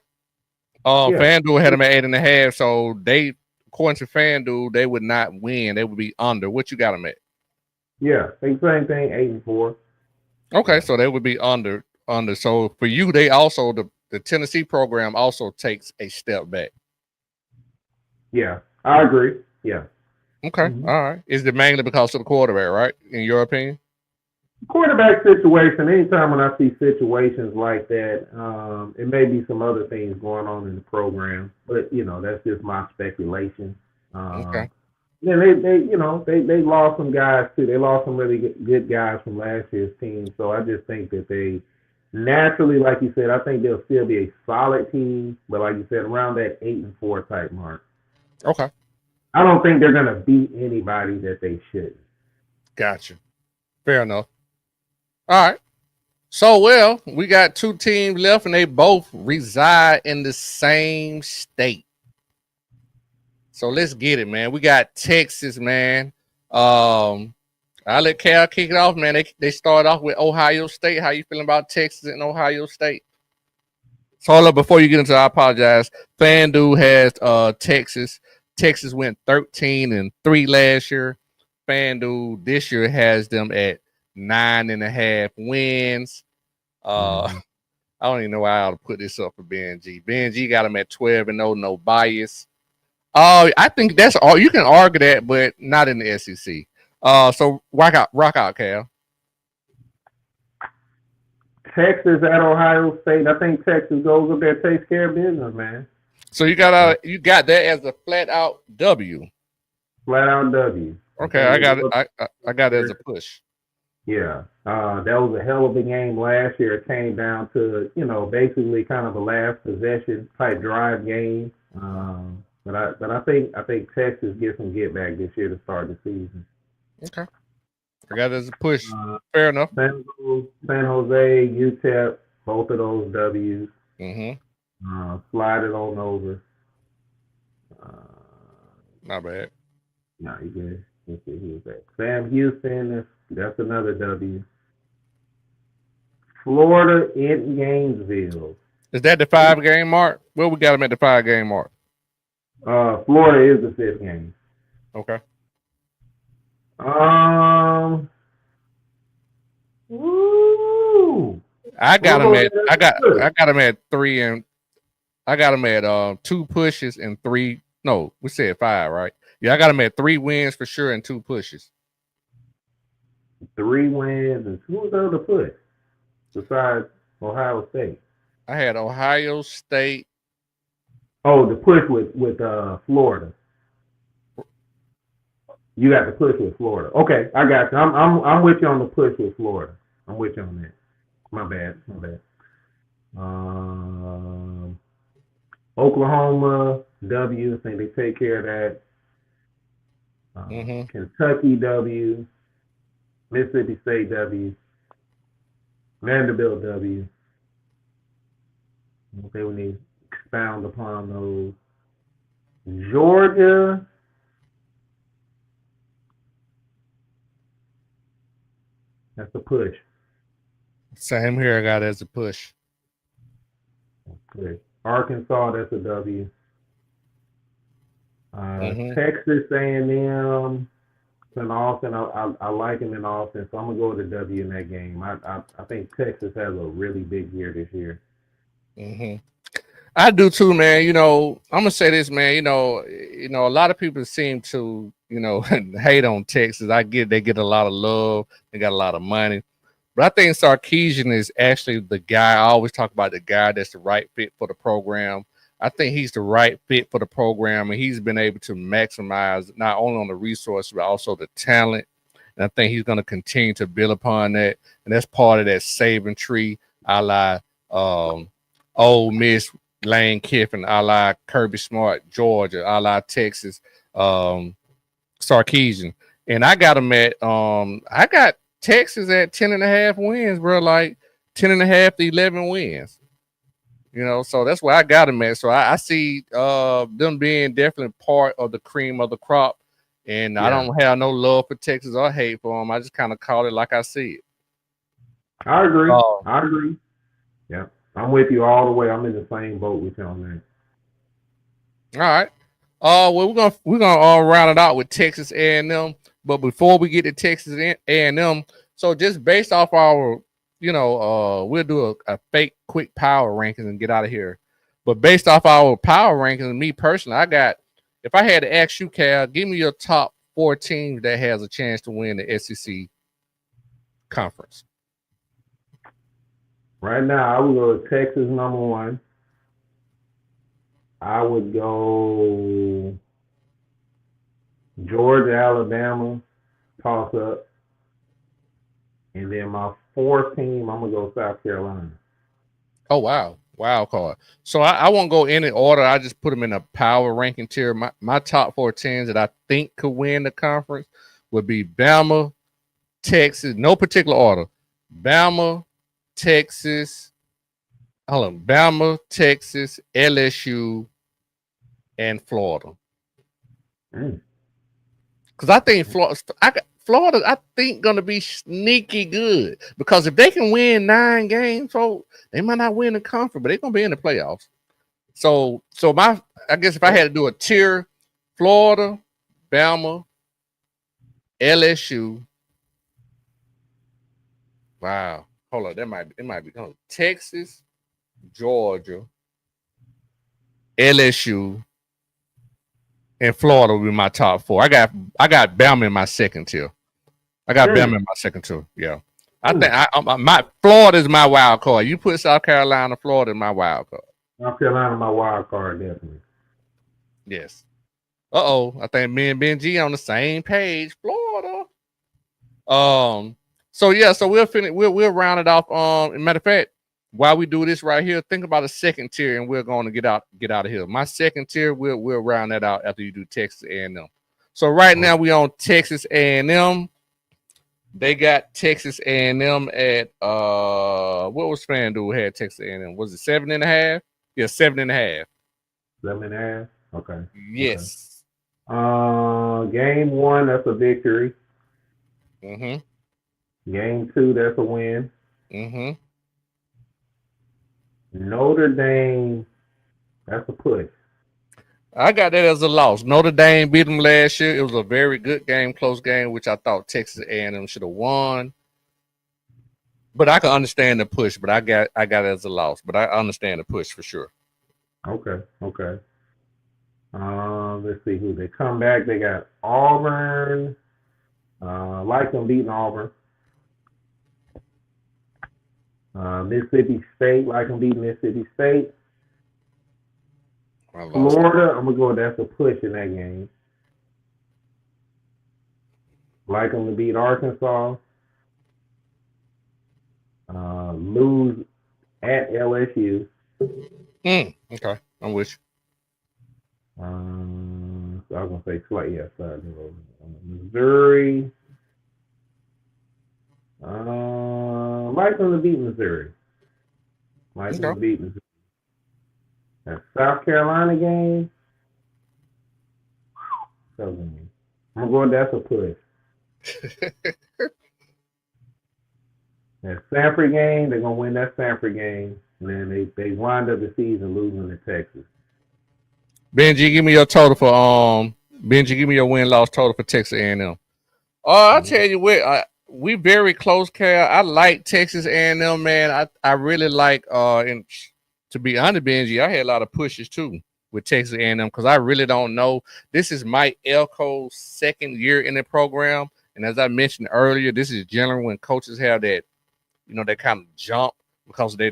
Yeah, FanDuel had them at 8.5. So they, according to FanDuel, they would not win. They would be under. What you got them at? yeah. Same thing. 8-4. Okay, Yeah, so they would be under. So for you, they also the Tennessee program also takes a step back. yeah. I agree. Yeah. Okay, Mm-hmm. all right. Is it mainly because of the quarterback, right? In your opinion? Quarterback situation. Anytime when I see situations like that, it may be some other things going on in the program, but that's just my speculation. Okay. Um, Yeah, they lost some guys too. They lost some really good guys from last year's team. So I just think that they naturally, like you said, I think they'll still be a solid team. But like you said, around that 8-4 type mark, Okay. I don't think they're gonna beat anybody that they should. Gotcha. Fair enough. All right. So well, we got two teams left, and they both reside in the same state. So let's get it, man. We got Texas, man. Um, I let Cal kick it off, man. They start off with Ohio State. How you feeling about Texas and Ohio State? So hold up, before you get into it, I apologize. FanDuel has Texas. Texas went 13-3 last year. FanDuel this year has them at 9.5 wins. Mm-hmm. I don't even know why I ought to put this up for BNG. BNG got them at 12-0, no bias. I think that's all you can argue that, but not in the SEC. So rock out, Cal. Texas at Ohio State. I think Texas goes up there, takes care of business, man. So you got that as a flat out W. Flat out W. I Okay, think I they got it. go up I got it as there. a push. Yeah, that was a hell of a game last year. It came down to basically kind of a last possession type drive game. But I think Texas gets some get back this year to start the season. Okay, I got it as a push. Uh, Fair enough. San Jose, UTEP, both of those W's. Mm-hmm. Slide it on over. Uh, Not bad. no, you good. Let's see who's that. Sam Houston. That's another W. Florida in Gainesville. Is that the 5 game mark? Well, we got them at the 5 game mark. Florida is the fifth game. Okay. Um, woo. I got We'll them go at there. I got them at 3, and I got them at 2 pushes and 3. No, we said 5, right? Yeah, I got them at 3 wins for sure and 2 pushes. 3 wins and who's the other push besides Ohio State? I had Ohio State. Oh, the push with Florida. You got the push with Florida. Okay, I got you. I'm with you on the push with Florida. I'm with you on that. My bad. My bad. Um, Oklahoma W. I think they take care of that. Mm-hmm. Kentucky W. Mississippi State W. Vanderbilt W. Okay, we need to expound upon those. Georgia. That's a push. Same here. I got it as a push. Okay. Arkansas, that's a W. Mm-hmm. Texas A&M, in Austin. I like him in Austin, so I'm gonna go with a W in that game. I think Texas has a really big year this year. Mm-hmm. I do too, man. I'm gonna say this, man. A lot of people seem to, hate on Texas. I get they get a lot of love, they got a lot of money, But I think Sarkeesian is actually the guy. I always talk about the guy that's the right fit for the program. I think he's the right fit for the program, and he's been able to maximize not only on the resource but also the talent. And I think he's going to continue to build upon that, and that's part of that saving tree, a la Ole Miss, Lane Kiffin, a la Kirby Smart, Georgia, a la Texas, um, Sarkeesian. And I got him at I got Texas at 10.5 wins, bro. Like 10.5 to 11 wins. So that's where I got him at. So I see them being definitely part of the cream of the crop. And I Yeah, don't have no love for Texas or hate for them. I just kind of call it like I see it. I agree. Oh, I agree. Yeah, I'm with you all the way. I'm in the same boat with you on that. all right. Well, we're gonna round it out with Texas A&M. But before we get to Texas A&M, so just based off our, we'll do a fake quick power rankings and get out of here. But based off our power rankings, me personally, if I had to ask you, Cal, give me your top 4 teams that has a chance to win the SEC conference. Right now, I would go with Texas number one. I would go Georgia, Alabama, toss up, and then my fourth team, I'm gonna go South Carolina. Oh wow, wild card. So I won't go any order. I just put them in a power ranking tier. My top 4 teams that I think could win the conference would be Bama, Texas, no particular order. Bama, Texas, hold on, Bama, Texas, LSU, and Florida. Mm. Because I think Florida, I think gonna be sneaky good. Because if they can win 9 games, so they might not win the conference, but they're gonna be in the playoffs. So I guess if I had to do a tier, Florida, Bama, LSU. Wow. Hold on, it might be Texas, Georgia, LSU, and Florida will be my top 4. I got Bama in my second tier. I got Bama Mm. in my second tier. Yeah. I think Mm. my Florida is my wild card. You put South Carolina, Florida is my wild card. South Carolina, my wild card, definitely. Yes. Uh-oh. I think me and Benji on the same page. Florida. Um. So yeah. So we'll finish. We'll round it off. Matter of fact, while we do this right here, think about a second tier, and we're going to get out of here. My second tier, we'll round that out after you do Texas A&M. So right now we on Texas A&M. They got Texas A&M at what was FanDuel had Texas A&M? Was it 7.5? Yeah, 7.5. 7.5. Okay. Okay. Yes. Game one, that's a victory. Mm-hmm. Game two, that's a win. Mm-hmm. Notre Dame, that's a push. I got that as a loss. Notre Dame beat them last year. It was a very good game, close game, which I thought Texas A&M should have won. But I can understand the push. But I got it as a loss. But I understand the push for sure. Okay. Okay. Let's see who they come back. They got Auburn. Like them beating Auburn. Mississippi State, like them beating Mississippi State. I lost. Florida, I'm gonna go. That's a push in that game. Like them to beat Arkansas. Lose at LSU. Okay, I'm with So I was gonna say slight, yeah, sorry. Missouri. Like them to beat Missouri. Like you. them to Okay. beat Missouri. That South Carolina game. I'm going. That's a push. That Sanford game, they're gonna win that Sanford game, and then they wind up the season losing to Texas. Benji, give me your total for Benji, give me your win loss total for Texas A&M. I'll Mm-hmm. tell you what, we very close, Cal. I like Texas A&M, man. I really like and to be honest, Benji, I had a lot of pushes too with Texas A&M because I really don't know. This is Mike Elko's second year in the program, and as I mentioned earlier, this is generally when coaches have that they kind of jump because they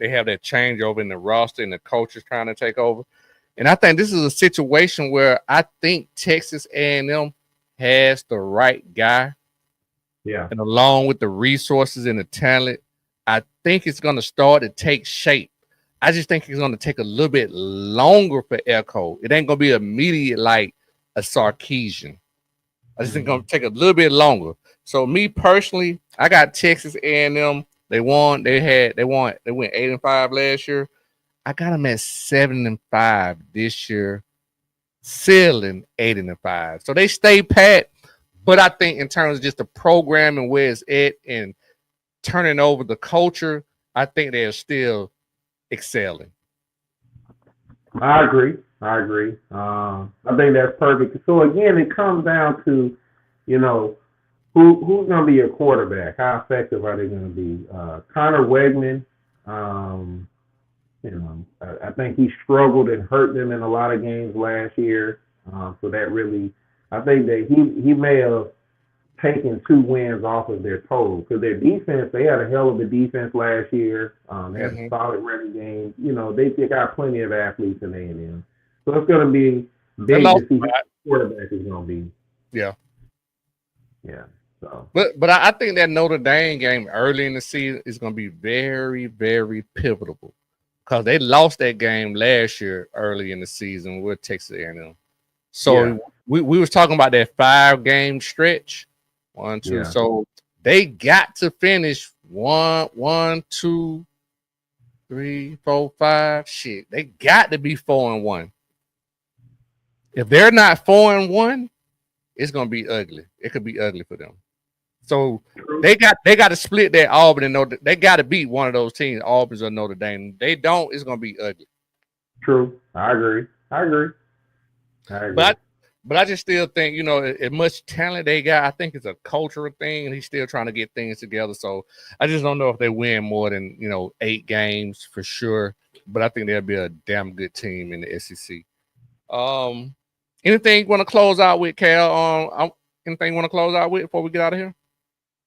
have that changeover in the roster and the coaches trying to take over. And I think this is a situation where I think Texas A&M has the right guy. Yeah. And along with the resources and the talent, I think it's going to start to take shape. I just think it's going to take a little bit longer for Echo. It ain't going to be immediate like a Sarkeesian. I just think it's going to take a little bit longer. So me personally, I got Texas A&M. They won. They went 8-5 last year. I got them at 7-5 this year, ceiling 8-5. So they stay pat. But I think in terms of just the program and where it's at and turning over the culture, I think they're still excelling. I agree. I think that's perfect. So again, it comes down to, who's going to be your quarterback? How effective are they going to be? Connor Wegman, I think he struggled and hurt them in a lot of games last year. So that really, I think that he may have taken 2 wins off of their total because their defense, they had a hell of a defense last year. They had a solid running game. They got plenty of athletes in A&M. So it's going to be big to see who the quarterback is going to be. Yeah. Yeah. So. But I think that Notre Dame game early in the season is going to be very, very pivotal because they lost that game last year early in the season with Texas A&M. So we was talking about that 5-game stretch. 1, 2. Yeah. So they got to finish 1, 2, 3, 4, 5. Shit, they got to be 4-1. If they're not 4-1, it's gonna be ugly. It could be ugly for them. So they got to split that Auburn and Notre. They got to beat one of those teams, Auburn or Notre Dame. They don't, it's gonna be ugly. True, I agree. But I just still think, as much talent they got, I think it's a cultural thing, and he's still trying to get things together. So I just don't know if they win more than 8 games for sure. But I think they'll be a damn good team in the SEC. Anything you want to close out with, Cal? Anything you want to close out with before we get out of here?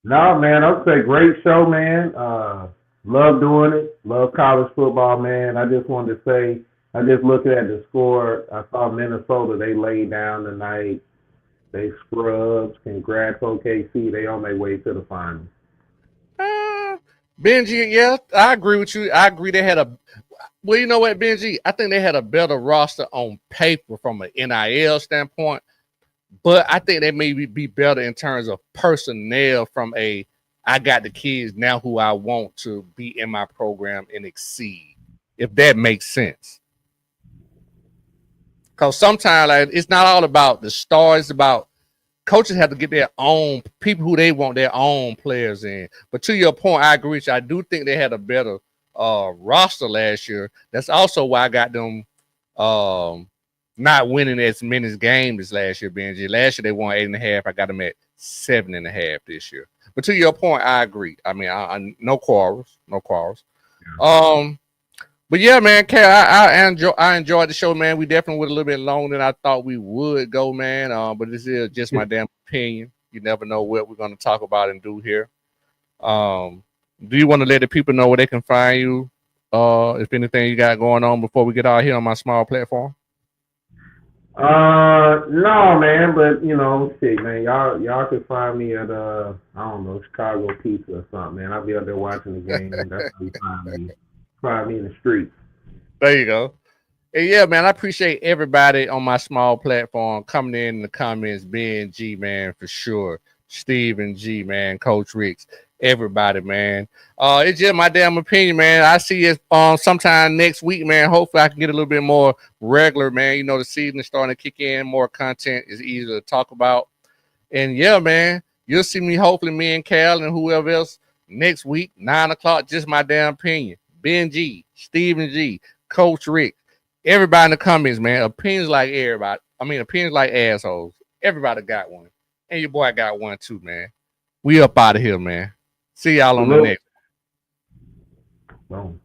No, man. I'd say great show, man. Love doing it. Love college football, man. I just wanted to say, I just looked at the score. I saw Minnesota. They laid down tonight. They scrubs. Congrats, OKC. They on their way to the finals. Benji, yeah, I agree with you. I agree they had well, you know what, Benji? I think they had a better roster on paper from an NIL standpoint, but I think they may be better in terms of personnel from I got the kids now who I want to be in my program and exceed, if that makes sense. Because sometimes it's not all about the stars, it's about coaches have to get their own people who they want their own players in. But to your point, I agree with you. I do think they had a better roster last year. That's also why I got them not winning as many games as last year, Benji. Last year they won 8.5. I got them at 7.5 this year. But to your point, I agree. I mean, I no quarrels. Yeah. But yeah, man, Cal, I enjoyed the show, man. We definitely went a little bit longer than I thought we would go, man. But this is just my damn opinion. You never know what we're going to talk about and do here. Do you want to let the people know where they can find you? If anything you got going on before we get out here on my small platform? No, man, but shit, man, y'all can find me at I don't know, Chicago Pizza or something, man. I'll be out there watching the game. That's how you find me. Find me in the streets. There you go. And yeah, man, I appreciate everybody on my small platform coming in the comments, Ben G, man, for sure. Steven G, man, Coach Ricks, everybody, man. It's just my damn opinion, man. I see it sometime next week, man. Hopefully I can get a little bit more regular, man. The season is starting to kick in. More content is easier to talk about. And yeah, man, you'll see me, hopefully me and Cal and whoever else next week, 9 o'clock, just my damn opinion. Ben G, Steven G, Coach Rick, everybody in the comments, man. Opinions like everybody. I mean, opinions like assholes. Everybody got one. And your boy got one too, man. We up out of here, man. See y'all on the next. Boom.